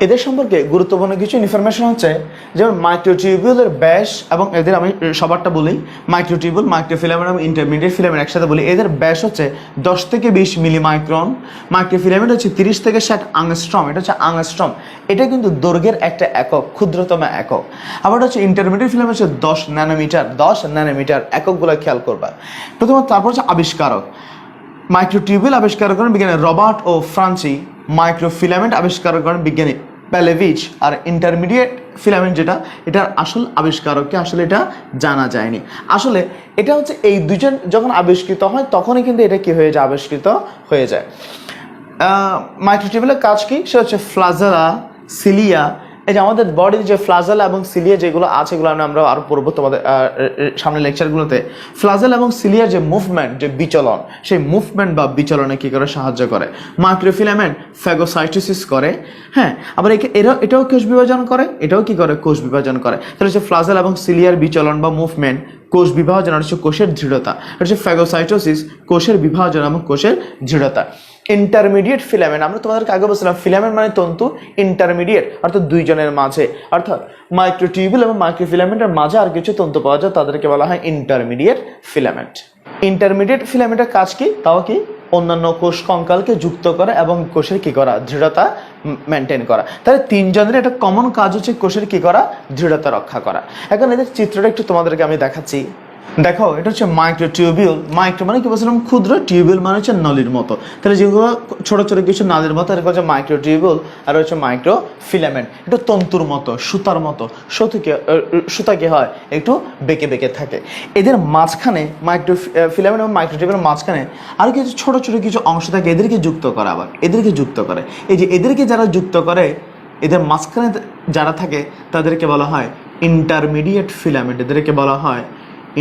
এদের সম্পর্কে গুরুত্বপূর্ণ কিছু ইনফরমেশন হচ্ছে, যেমন মাইক্রোটিউবিউলের ব্যাস, এবং এদের আমি সবারটা বলি, মাইক্রোটিউবিউল, মাইক্রোফিলামেন্ট এবং ইন্টারমিডিয়েট ফিলামেন্ট একসাথে বলি। এদের ব্যাস হচ্ছে 10 থেকে 20 মিলিমাইক্রন, মাইক্রোফিলামেন্ট হচ্ছে 30 থেকে 60 আংস্ট্রম, এটা হচ্ছে আংস্ট্রম, এটা কিন্তু দৈর্ঘ্যের একটা একক, ক্ষুদ্রতম একক। আবার হচ্ছে ইন্টারমিডিয়েট ফিলামেন্ট হচ্ছে 10 ন্যানোমিটার, 10 ন্যানোমিটার, এককগুলো খেয়াল করবা প্রথমত। তারপর হচ্ছে আবিষ্কারক, মাইক্রোটিউবিউল আবিষ্কার করেন বিজ্ঞানী রবার্ট ও ফ্রান্সি, মাইক্রোফিলামেন্ট আবিষ্কার করেন বিজ্ঞানী প্যালেভিচ, আর ইন্টারমিডিয়েট ফিলামেন্ট যেটা, এটার আসল আবিষ্কারককে আসলে এটা জানা যায়নি। আসলে এটা হচ্ছে এই দুজন যখন আবিষ্কৃত হয় তখনই কিন্তু এটা কি হয়ে যায়, আবিষ্কৃত হয়ে যায়। মাইক্রোটিউবিউলের কাজ কি, সেটা হচ্ছে ফ্লাজেলা, সিলিয়া, এই যে আমাদের বডির যে ফ্লাজেলা এবং সিলিয়া যেগুলো আছে, এগুলো আমরা আরো পড়বো তোমাদের সামনে লেকচারগুলোতে। ফ্লাজেলা এবং সিলিয়ার যে মুভমেন্ট, যে বিচলন, সেই মুভমেন্ট বা বিচলনে কি করে সাহায্য করে। মাইক্রোফিলামেন্ট ফ্যাগোসাইটোসিস করে, হ্যাঁ, আবার এটাও কোষ বিভাজন করে, এটাও কি করে, কোষ বিভাজন করে। তাহলে হচ্ছে ফ্লাজেলা এবং সিলিয়ার বিচলন বা মুভমেন্ট, কোষ বিভাজন, আর হচ্ছে কোষের দৃঢ়তা, এটা হচ্ছে ফ্যাগোসাইটোসিস, কোষের বিভাজন এবং কোষের দৃঢ়তা। ইন্টারমিডিয়েট ফিলামেন্ট, আমরা তোমাদেরকে আগে বলছিলাম ফিলামেন্ট মানে তন্তু, ইন্টারমিডিয়েট অর্থাৎ দুইজনের মাঝে, অর্থাৎ মাইক্রোটিউবিউল এবং মাইক্রোফিলামেন্টের মাঝে আর কিছু তন্তু পাওয়া যায়, তাদেরকে বলা হয় ইন্টারমিডিয়েট ফিলামেন্ট। ইন্টারমিডিয়েট ফিলামেন্টের কাজ কি, তাও কি, অন্যান্য কোষ কঙ্কালকে যুক্ত করা এবং কোষের কি করা, দৃঢ়তা মেনটেন করা। তাহলে তিনজনের একটা কমন কাজ হচ্ছে কোষের কি করা, দৃঢ়তা রক্ষা করা। এখন এদের চিত্রটা একটু তোমাদেরকে আমি দেখাচ্ছি। দেখো এটা হচ্ছে মাইক্রোটিউবিউল, মাইক্রো মানে কি বলছিলাম, ক্ষুদ্র, টিউবিউল মানে হচ্ছে নলির মতো। তাহলে যেগুলো ছোট ছোট কিছু নালীর মতো, এরকম হচ্ছে মাইক্রোটিউবিউল, আর হচ্ছে মাইক্রোফিলামেন্ট, এটা তন্তুর মতো, সুতার মতো। সুতা কি হয়, একটু বেঁকে বেঁকে থাকে। এদের মাঝখানে মাইক্রোফিলামেন্ট এবং মাইক্রোটিউবিউলের মাঝখানে আর কিছু ছোট ছোট কিছু অংশ থাকে, এদেরকে যুক্ত করে, আবার এদেরকে যুক্ত করে। এই যে এদেরকে যারা যুক্ত করে, এদের মাঝখানে যারা থাকে তাদেরকে বলা হয় ইন্টারমিডিয়েট ফিলামেন্ট, এদেরকে বলা হয়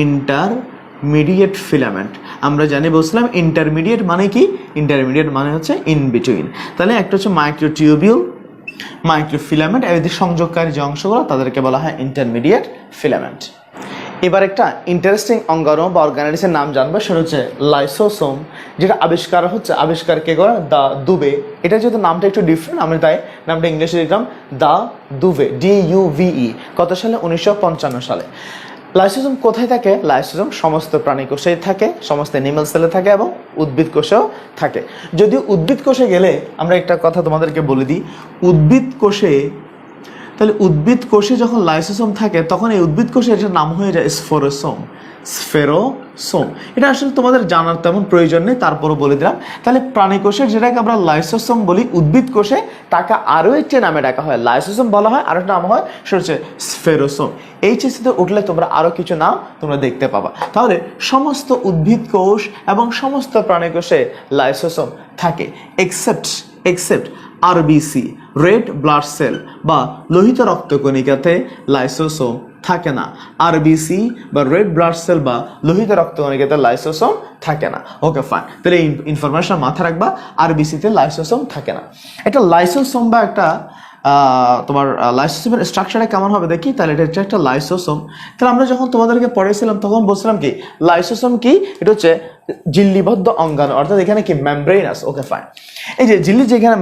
ইন্টারমিডিয়েট ফিলামেন্ট। আমরা জানি বলছিলাম ইন্টারমিডিয়েট মানে কি, ইন্টারমিডিয়েট মানে হচ্ছে ইন বিটুইন। তাহলে একটা হচ্ছে মাইক্রোটিউবিউল, মাইক্রোফিলামেন্ট, এদের সংযোগকারী যে অংশগুলো তাদেরকে বলা হয় ইন্টারমিডিয়েট ফিলামেন্ট। এবার একটা ইন্টারেস্টিং অঙ্গাণু বা অর্গানাইজের নাম জানবো, সেটা হচ্ছে লাইসোসোম, যেটা আবিষ্কার কে করে, দা দুবে। এটা যেহেতু নামটা একটু ডিফারেন্ট, আমি তাই নামটা ইংলিশে লিখলাম দা দুবে, DUVE। কত সালে, 1955 সালে। লাইসোসোম কোথায় থাকে, লাইসোসোম সমস্ত প্রাণী কোষে থাকে, সমস্ত অ্যানিমাল সেলে থাকে এবং উদ্ভিদ কোষেও থাকে। যদিও উদ্ভিদ কোষে গেলে আমরা একটা কথা তোমাদেরকে বলে দিই, উদ্ভিদ কোষে, তাহলে উদ্ভিদ কোষে যখন লাইসোসোম থাকে তখন এই উদ্ভিদ কোষে এটার নাম হয়ে যায় স্ফেরোসোম, স্ফেরোসোম। এটা আসলে তোমাদের জানার তেমন প্রয়োজন নেই, তারপরও বলে দিলাম। তাহলে প্রাণী কোষের যেটাকে আমরা লাইসোসোম বলি, উদ্ভিদ কোষে তাকে আরও একটি নামে ডাকা হয়, লাইসোসোম বলা হয়, আরও একটা নাম হয়, সেটা হচ্ছে স্ফেরোসোম। এইচএসসিতে উঠলে তোমরা আরও কিছু নাম তোমরা দেখতে পাবা। তাহলে সমস্ত উদ্ভিদ কোষ এবং সমস্ত প্রাণী কোষে লাইসোসোম থাকে, except RBC, red blood cell বা লোহিত রক্তকণিকাতে লাইসোসোম থাকে না। RBC বা রেড ব্লাড সেল বা লোহিত রক্তকণিকাতে লাইসোসোম থাকে না। ওকে ফাইন, তাহলে এই ইনফরমেশন মাথায় রাখবা, RBC তে লাইসোসোম থাকে না। একটা লাইসোসোম বা একটা তোমার লাইসোসোমের স্ট্রাকচারটা কেমন হবে দেখি। তাহলে এটা হচ্ছে একটা লাইসোসোম। তাহলে আমরা যখন তোমাদেরকে পড়াইছিলাম তখন বলছিলাম কি লাইসোসোম কি, এটা হচ্ছে ঝিল্লিবদ্ধ অঙ্গাণু, অর্থাৎ এখানে কি মেমব্রেন আছে। Okay fine. এই যে ঝিল্লি যেখানে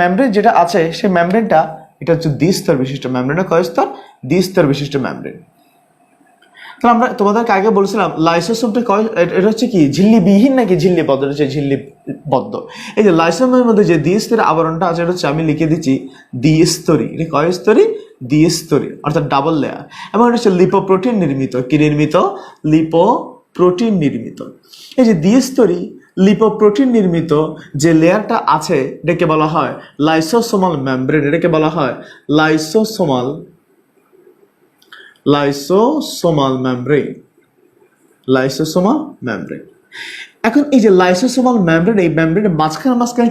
মেমব্রেন যেটা আছে সেই মেমব্রেনটা এটা হচ্ছে দ্বিস্তর বিশিষ্ট মেমব্রেনটা, কয় স্তর? দ্বিস্তর বিশিষ্ট মেমব্রেন। তাহলে আমরা তোমাদেরকে আগে বলছিলাম লাইসোসোমটা এটা হচ্ছে কি ঝিল্লিবিহীন নাকি ঝিল্লিবদ্ধ? এটা হচ্ছে ঝিল্লিবদ্ধ। এই যে লাইসোসোমের মধ্যে যে দ্বিস্তরী আবরণটা আছে এটা হচ্ছে আমি লিখে দিচ্ছি দ্বিস্তরী। এটা কয় স্তরী? দ্বিস্তরী, অর্থাৎ ডাবল লেয়ার। এবং এটা হচ্ছে লিপোপ্রোটিন নির্মিত। কি নির্মিত? লিপোপ্রোটিন নির্মিত। এই যে দ্বিস্তরী লিপোপ্রোটিন নির্মিত যে লেয়ারটা আছে এটাকে বলা হয় লাইসোসোমাল মেমব্রেন। এটাকে বলা হয় লাইসোসোমাল মেমব্রেন। লাইসোসোমাল মেমব্রেন। এখন এই যে লাইসোসোমাল মেমব্রেন, এই মেমব্রেনের মাঝখানে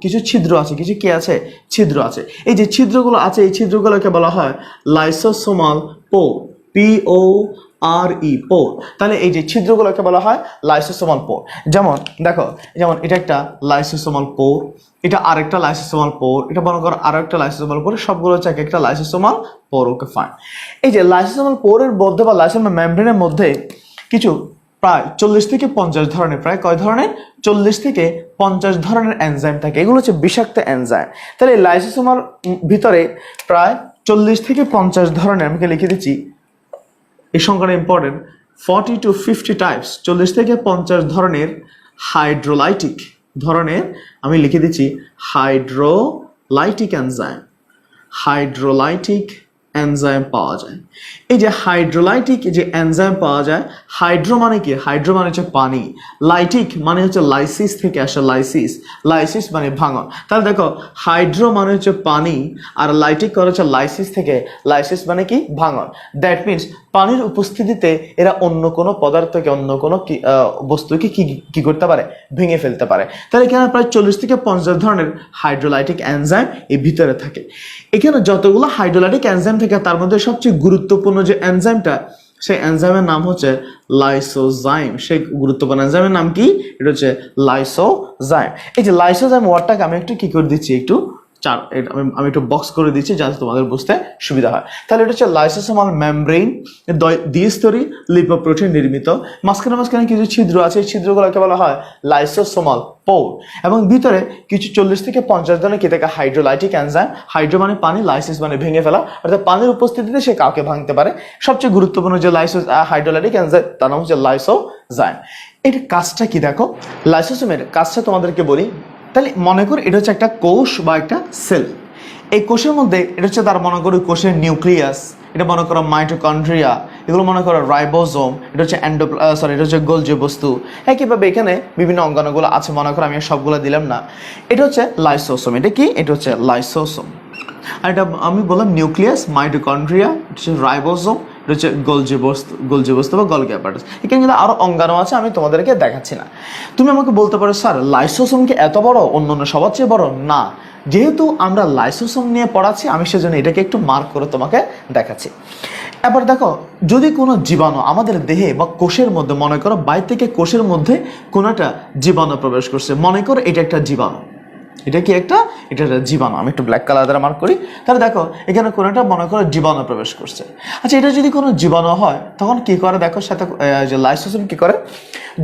কিছু ছিদ্র আছে, কিছু কি আছে? ছিদ্র আছে। এই যে ছিদ্রগুলো আছে এই ছিদ্রগুলোকে বলা হয় লাইসোসোমাল পোর। PORE, পোর। তাহলে এই যে ছিদ্রগুলোকে বলা হয় লাইসোসোমাল পোর। যেমন দেখো, যেমন এটা একটা লাইসোসোমাল পোর, এটা আরেকটা লাইসোসোমাল পোর, এটা মনে করো আরেকটা লাইসোসোমাল পোর, সবগুলো হচ্ছে একটা লাইসোসোমাল পোর। Okay fine. এই যে লাইসোসোমাল পোরের মধ্যে বা লাইসোসোমাল মেমব্রেনের মধ্যে কিছু প্রায় 40 থেকে 50 ধরনের, প্রায় কয় ধরনের? 40 থেকে 50 ধরনের এনজাইম থাকে। এগুলো হচ্ছে বিষাক্ত এনজাইম। তাহলে এই লাইসোসোমার ভিতরে প্রায় 40 থেকে 50 ধরনের, আমি লিখে দিচ্ছি এই সংখ্যাটা ইম্পর্টেন্ট, 40 to 50 টাইপস, 40 থেকে 50 ধরনের হাইড্রোলাইটিক ধরনের, আমি লিখে দিচ্ছি হাইড্রোলাইটিক এনজাইম পাওয়া যায়। এই যে হাইড্রোলাইটিক যে এনজাইম পাওয়া যায়, হাইড্রো মানে কি? হাইড্রো মানে হচ্ছে পানি, লাইটিক মানে হচ্ছে লাইসিস থেকে আসে, লাইসিস মানে ভাঙন। তাহলে দেখো হাইড্রো মানে হচ্ছে পানি আর লাইটিক করে হচ্ছে লাইসিস থেকে, লাইসিস মানে কি? ভাঙন। দ্যাট মিনস পানির উপস্থিতিতে এরা অন্য কোনো পদার্থকে, অন্য কোনো বস্তুকে কি করতে পারে? ভেঙে ফেলতে পারে। তাহলে এখানে প্রায় 40 থেকে 50 ধরনের হাইড্রোলাইটিক এনজাইম এই ভিতরে থাকে। এখানে যতগুলো হাইড্রোলাইটিক এনজাইম থাকে তার মধ্যে সবচেয়ে গুরুত্বপূর্ণ যে এনজাইমটা, সেই এনজাইমের নাম হচ্ছে লাইসোজাইম। সেই গুরুত্বপূর্ণ এনজাইমের নাম কি? এটা হচ্ছে লাইসোজাইম। এই যে লাইসোজাইম ওয়ার্ডটাকে আমি একটু কি করে দিচ্ছি, আমি একটু বক্স করে দিচ্ছি যাতে তোমাদের বুঝতে সুবিধা হয়। তাহলে এটা হচ্ছে লাইসোসোমাল মেমব্রেন, দ্বিস্তরী লিপোপ্রোটিন নির্মিত। মাঝখানে কিছু ছিদ্র আছে, এই ছিদ্রগুলোকে বলা হয় লাইসোসোমাল পোর। এবং ভিতরে কিছু 40 থেকে 50 ধরনের কি থাকে? Hydrolytic enzyme. হাইড্রো মানে পানি, লাইসিস মানে ভেঙে ফেলা, অর্থাৎ পানির উপস্থিতিতে সে কাউকে ভাঙতে পারে। সবচেয়ে গুরুত্বপূর্ণ যে হাইড্রোলাইটিক এনজাইম তার নাম হচ্ছে লাইসোজাইম। এর কাজটা কি দেখো, লাইসোসোমের কাজটা তোমাদেরকে বলি। তাহলে মনে করি এটা হচ্ছে একটা কোষ বা একটা সেল। এই কোষের মধ্যে এটা হচ্ছে তার মনে করি কোষের নিউক্লিয়াস, এটা মনে করো মাইটোকন্ড্রিয়া, এগুলো মনে করো রাইবোজোম, এটা হচ্ছে এটা হচ্ছে গোলজি বস্তু। একইভাবে এখানে বিভিন্ন অঙ্গাণুগুলো আছে, মনে করো আমি সবগুলো দিলাম না। এটা হচ্ছে লাইসোসোম। এটা কি? এটা হচ্ছে লাইসোসোম। আর এটা আমি বললাম নিউক্লিয়াস, মাইটোকন্ড্রিয়া, এটা হচ্ছে রাইবোজোম, এটা হচ্ছে গোলজি বস্তু বা গলগি অ্যাপারেটাস। এখানে কিন্তু আরো অঙ্গাণু আছে, আমি তোমাদেরকে দেখাচ্ছি না। তুমি আমাকে বলতে পারো স্যার লাইসোসোম কি এত বড়, অন্যান্য সবার চেয়ে বড়? না, যেহেতু আমরা লাইসোসোম নিয়ে পড়াচ্ছি আমি সেজন্য এটাকে একটু মার্ক করে তোমাকে দেখাচ্ছি। এবার দেখো, যদি কোনো জীবাণু আমাদের দেহে বা কোষের মধ্যে, মনে করো বাইরে থেকে কোষের মধ্যে কোনো একটা জীবাণু প্রবেশ করছে, মনে করো এটা একটা জীবাণু, এটা একটা জীবাণু, আমি একটু ব্ল্যাক কালার দ্বারা মার্ক করি। তাহলে দেখো এখানে কোনো একটা মনে করো জীবাণু প্রবেশ করছে। আচ্ছা, এটা যদি কোনো জীবাণু হয় তখন কি করে? দেখো সাথে যে লাইসোসোম কি করে,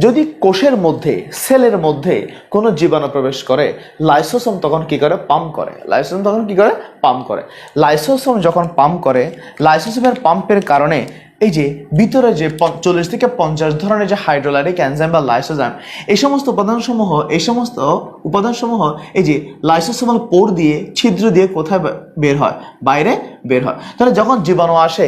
যদি কোষের মধ্যে, সেলের মধ্যে কোনো জীবাণু প্রবেশ করে, লাইসোসোম তখন কি করে? পাম্প করে। লাইসোসোম যখন পাম্প করে, লাইসোসোমের পাম্পের কারণে এই যে ভিতরে যে 40 থেকে 50 ধরনের যে হাইড্রোলাইটিক এনজাইম বা লাইসোজাইম, এই সমস্ত উপাদানসমূহ এই যে লাইসোসোমাল পোর দিয়ে, ছিদ্র দিয়ে কোথায় বের হয়? বাইরে বের হয়। তাহলে যখন জীবাণু আসে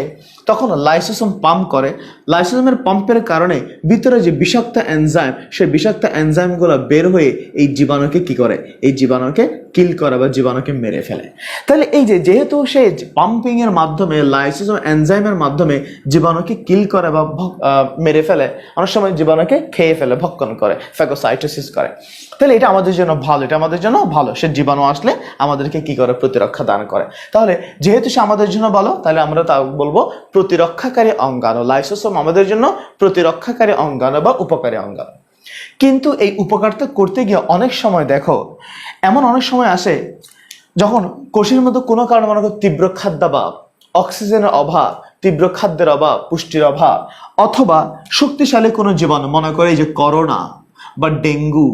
তখন লাইসোসোম পাম্প করে। লাইসোসোমের পাম্পের কারণে ভিতরে যে বিষাক্ত এনজাইম, সেই বিষাক্ত এনজাইমগুলো বের হয়ে এই জীবাণুকে কি করে? এই জীবাণুকে কিল করে বা জীবাণুকে মেরে ফেলে। তাহলে এই যে যেহেতু সেই পাম্পিং এর মাধ্যমে, লাইসোসোম এনজাইমের মাধ্যমে জীবাণুকে কিল করে বা মেরে ফেলে, অনেক সময় জীবাণুকে খেয়ে ফেলে, ভক্ষণ করে, ফ্যাগোসাইটোসিস করে। তাহলে এটা আমাদের জন্য ভালো, সে জীবাণু আসলে আমাদেরকে কি করে? প্রতিরক্ষা দান করে। তাহলে যেহেতু সে আমাদের জন্য ভালো, তাহলে আমরা তা বলবো প্রতিরক্ষাকারী অঙ্গাণু। লাইসোসোম আমাদের জন্য প্রতিরক্ষাকারী অঙ্গাণু বা উপকারী অঙ্গাণু। কিন্তু এই উপকারটা করতে গিয়ে অনেক সময় দেখো, এমন অনেক সময় আসে যখন কোষের মধ্যে কোনো কারণে মনে করো তীব্র খাদ্যাভাব, অক্সিজেনের অভাব, তীব্র খাদ্যের অভাব, পুষ্টির অভাব, অথবা শক্তিশালী কোনো জীবাণু, মনে করে এই যে করোনা বা ডেঙ্গু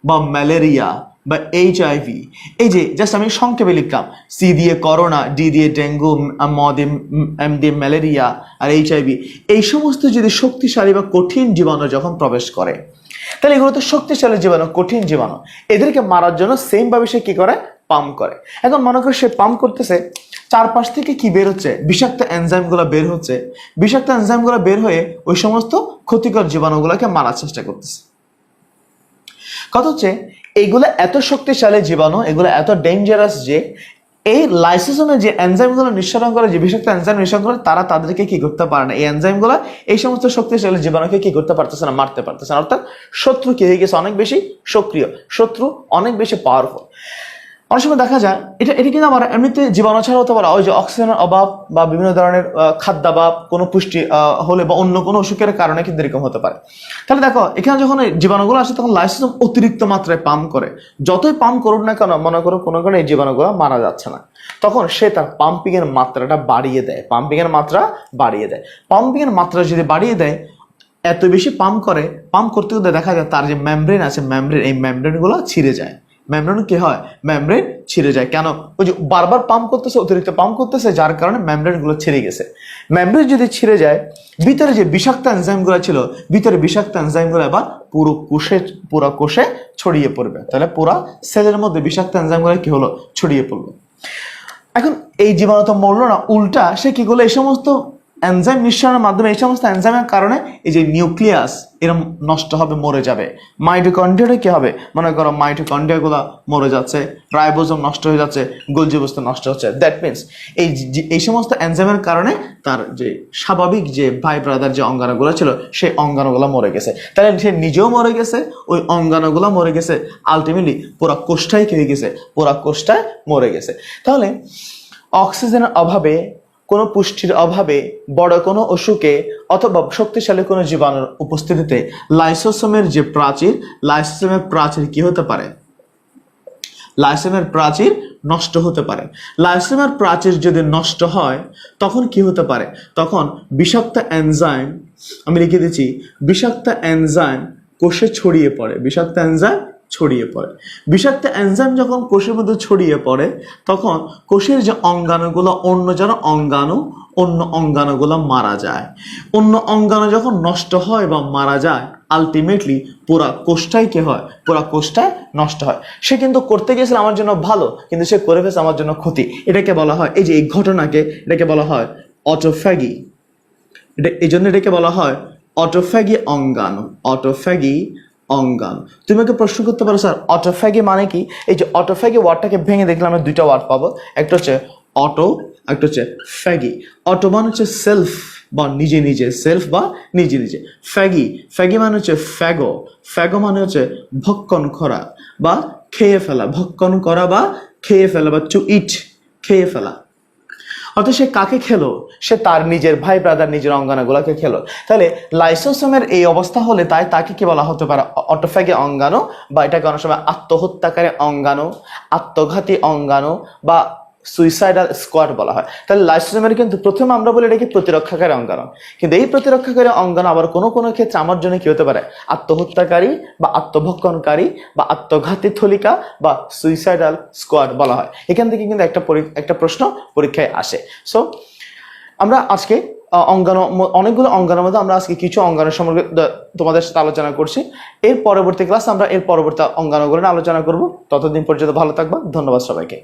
বা ম্যালেরিয়া বা এইচআইভি, এই যে জাস্ট আমি সংক্ষেপে লিখলাম, সি দিয়ে করোনা, ডি দিয়ে ডেঙ্গু, এম দিয়ে ম্যালেরিয়া আর এইচআইভি, এই সমস্ত যদি শক্তিশালী বা কঠিন জীবাণু যখন প্রবেশ করে, তাহলে এগুলো তো শক্তিশালী জীবাণু, কঠিন জীবাণু, এদেরকে মারার জন্য সেম ভাবে সে কি করে, পাম্প করে। এখন মনে করো সে পাম্প করতেছে, চারপাশ থেকে কি বের হচ্ছে, বিষাক্ত এনজাইম গুলো বের হচ্ছে, বিষাক্ত এনজাইম গুলো বের হয়ে ওই সমস্ত ক্ষতিকর জীবাণুগুলোকে মারার চেষ্টা করতেছে। কথা হচ্ছে এগুলো এত শক্তিশালী জীবাণু, এগুলো এত ডেঞ্জারাস যে এই লাইসোসোমে যে এনজাইমগুলো নিঃসরণ করে, যে বিষাক্ত এনজাইম নিঃসরণ করে, তারা তাদেরকে কি করতে পারে না, এই এনজাইমগুলো এই সমস্ত শক্তিশালী জীবাণুকে কি করতে পারতেছে না, মারতে পারতেছে না। অর্থাৎ শত্রু কি হয়ে গেছে, অনেক বেশি সক্রিয়, শত্রু অনেক বেশি পাওয়ারফুল। অনেক সময় দেখা যায় এটা এটা কিন্তু আমার এমনিতে জীবাণু ছাড়া হতে পারে, ওই যে অক্সিজেনের অভাব বা বিভিন্ন ধরনের খাদ্যাভাব, কোনো পুষ্টি হলে বা অন্য কোনো অসুখের কারণে কিন্তু এরকম হতে পারে। তাহলে দেখো এখানে যখন এই জীবাণুগুলো আসে তখন লাইসোসোম অতিরিক্ত মাত্রায় পাম্প করে, যতই পাম্প করুক না কেন, মনে করো কোনো কারণে এই জীবাণুগুলো মারা যাচ্ছে না, তখন সে তার পাম্পিং এর মাত্রাটা বাড়িয়ে দেয়, পাম্পিং এর মাত্রা বাড়িয়ে দেয়। পাম্পিং এর মাত্রা যদি বাড়িয়ে দেয়, এত বেশি পাম্প করে, পাম্প করতে করতে দেখা যায় তার যে মেমব্রেন আছে, মেমব্রেন, এই মেমব্রেন গুলো ছিঁড়ে যায়। মেমব্রেন কি হয়, মেমব্রেন ছিঁড়ে যায়। কেন, ওই যে বারবার পাম্প করতেছে, অতিরিক্ত পাম্প করতেছে, যার কারণে মেমব্রেন গুলো ছিঁড়ে গেছে। মেমব্রেন যদি ছিঁড়ে যায়, ভিতরে যে বিষাক্ত এনজাইম গুলো ছিল, ভিতরে বিষাক্ত এনজাইম গুলো এবার পুরো কোষে ছড়িয়ে পড়বে। তাহলে পুরো সেলের মধ্যে বিষাক্ত এনজাইম গুলো কি হলো, ছড়িয়ে পড়লো। এখন এই জীবাণু তো মরলো না, উল্টা সে কি করলো, এই সমস্ত এনজাইম নিঃসরণের মাধ্যমে, এই সমস্ত এনজাইমের কারণে এই যে নিউক্লিয়াস এরকম নষ্ট হবে, মরে যাবে। মাইটোকন্ড্রিয়াটা কি হবে, মনে করো মাইটোকন্ড্রিয়া গুলা মরে যাচ্ছে, রাইবোজোম নষ্ট হয়ে যাচ্ছে, গোলজি বস্তু নষ্ট হচ্ছে। দ্যাট মিনস এই সমস্ত এনজাইমের কারণে তার যে স্বাভাবিক যে ভাই ব্রাদার যে অঙ্গাণুগুলো ছিল, সেই অঙ্গাণুগুলো মরে গেছে। তাহলে সে নিজেও মরে গেছে, ওই অঙ্গাণুগুলো মরে গেছে, আলটিমেটলি পুরা কোষটাই কি হয়ে গেছে, পুরা কোষটাই মরে গেছে। তাহলে অক্সিজেনের অভাবে, কোনো পুষ্টির অভাবে, বড় কোনো অসুখে, অথবা শক্তিশালী কোনো জীবাণুর উপস্থিতিতে লাইসোসোমের যে প্রাচীর, লাইসোসোমের প্রাচীর কি হতে পারে, লাইসোসোমের প্রাচীর নষ্ট হতে পারে। লাইসোসোমের প্রাচীর যদি নষ্ট হয়, তখন কি হতে পারে, তখন বিষাক্ত এনজাইম, আমি লিখে দিচ্ছি, বিষাক্ত এনজাইম কোষে ছড়িয়ে পড়ে, বিষাক্ত এনজাইম ছড়িয়ে পড়ে। বিষাক্ত এনজাইম যখন কোষের মধ্যে ছড়িয়ে পড়ে, তখন কোষের যে অঙ্গাণুগুলো, অন্য অঙ্গাণুগুলো মারা যায়। অন্য অঙ্গাণু যখন নষ্ট হয় বা মারা যায়, আলটিমেটলি পুরা কোষটাই কি হয়, পুরা কোষটাই নষ্ট হয়। সে কিন্তু করতে গিয়েছিল আমার জন্য ভালো, কিন্তু সে করে ফেলছে আমার জন্য ক্ষতি। এটাকে বলা হয়, এই যে এই ঘটনাকে, এটাকে বলা হয় অটোফ্যাগি। এই জন্য এটাকে বলা হয় অটোফ্যাগি অঙ্গাণু, অটোফ্যাগি অঙ্গাণু। তুমি আমাকে প্রশ্ন করতে পারো, স্যার অটোফ্যাগি মানে কি? এই যে অটোফ্যাগি ওয়ার্ডটাকে ভেঙে দেখলে আমরা দুইটা ওয়ার্ড পাবো, একটা হচ্ছে অটো, একটা হচ্ছে ফ্যাগি। অটো মানে হচ্ছে সেলফ বা নিজে নিজে, সেলফ বা নিজে নিজে। ফ্যাগি, ফ্যাগি মানে হচ্ছে ফ্যাগো, ফ্যাগো মানে হচ্ছে ভক্ষণ করা বা খেয়ে ফেলা, ভক্ষণ করা বা খেয়ে ফেলা, বা টু ইট, খেয়ে ফেলা। অর্থাৎ সে কাকে খেলো, সে তার নিজের ভাই ব্রাদার, নিজের অঙ্গাণুগুলোকে খেলো। তাহলে লাইসোসোমের এই অবস্থা হলে তাই তাকে কি বলা হতে পারে, অটোফ্যাগি অঙ্গাণু, বা এটাকে অনেক সময় আত্মহত্যাকারী অঙ্গাণু, আত্মঘাতী অঙ্গাণু বা সুইসাইডাল স্কোয়াড বলা হয়। তাহলে লাইসোসোমের কিন্তু প্রথমে আমরা বলি এটাকে প্রতিরক্ষাকারী অঙ্গাণু, কিন্তু এই প্রতিরক্ষাকারী অঙ্গাণু আবার কোনো কোনো ক্ষেত্রে আমার জন্য কি হতে পারে, আত্মহত্যাকারী বা আত্মভক্ষণকারী বা আত্মঘাতী থলিকা বা সুইসাইডাল স্কোয়াড বলা হয়। এখান থেকে কিন্তু একটা প্রশ্ন পরীক্ষায় আসে। সো আমরা আজকে অনেকগুলো অঙ্গাণুর মধ্যে আমরা আজকে কিছু অঙ্গাণু সম্পর্কে তোমাদের সাথে আলোচনা করছি। এর পরবর্তী ক্লাস আমরা এর পরবর্তী অঙ্গাণুগুলো নিয়ে আলোচনা করব। ততদিন পর্যন্ত ভালো থাকবা। ধন্যবাদ সবাইকে।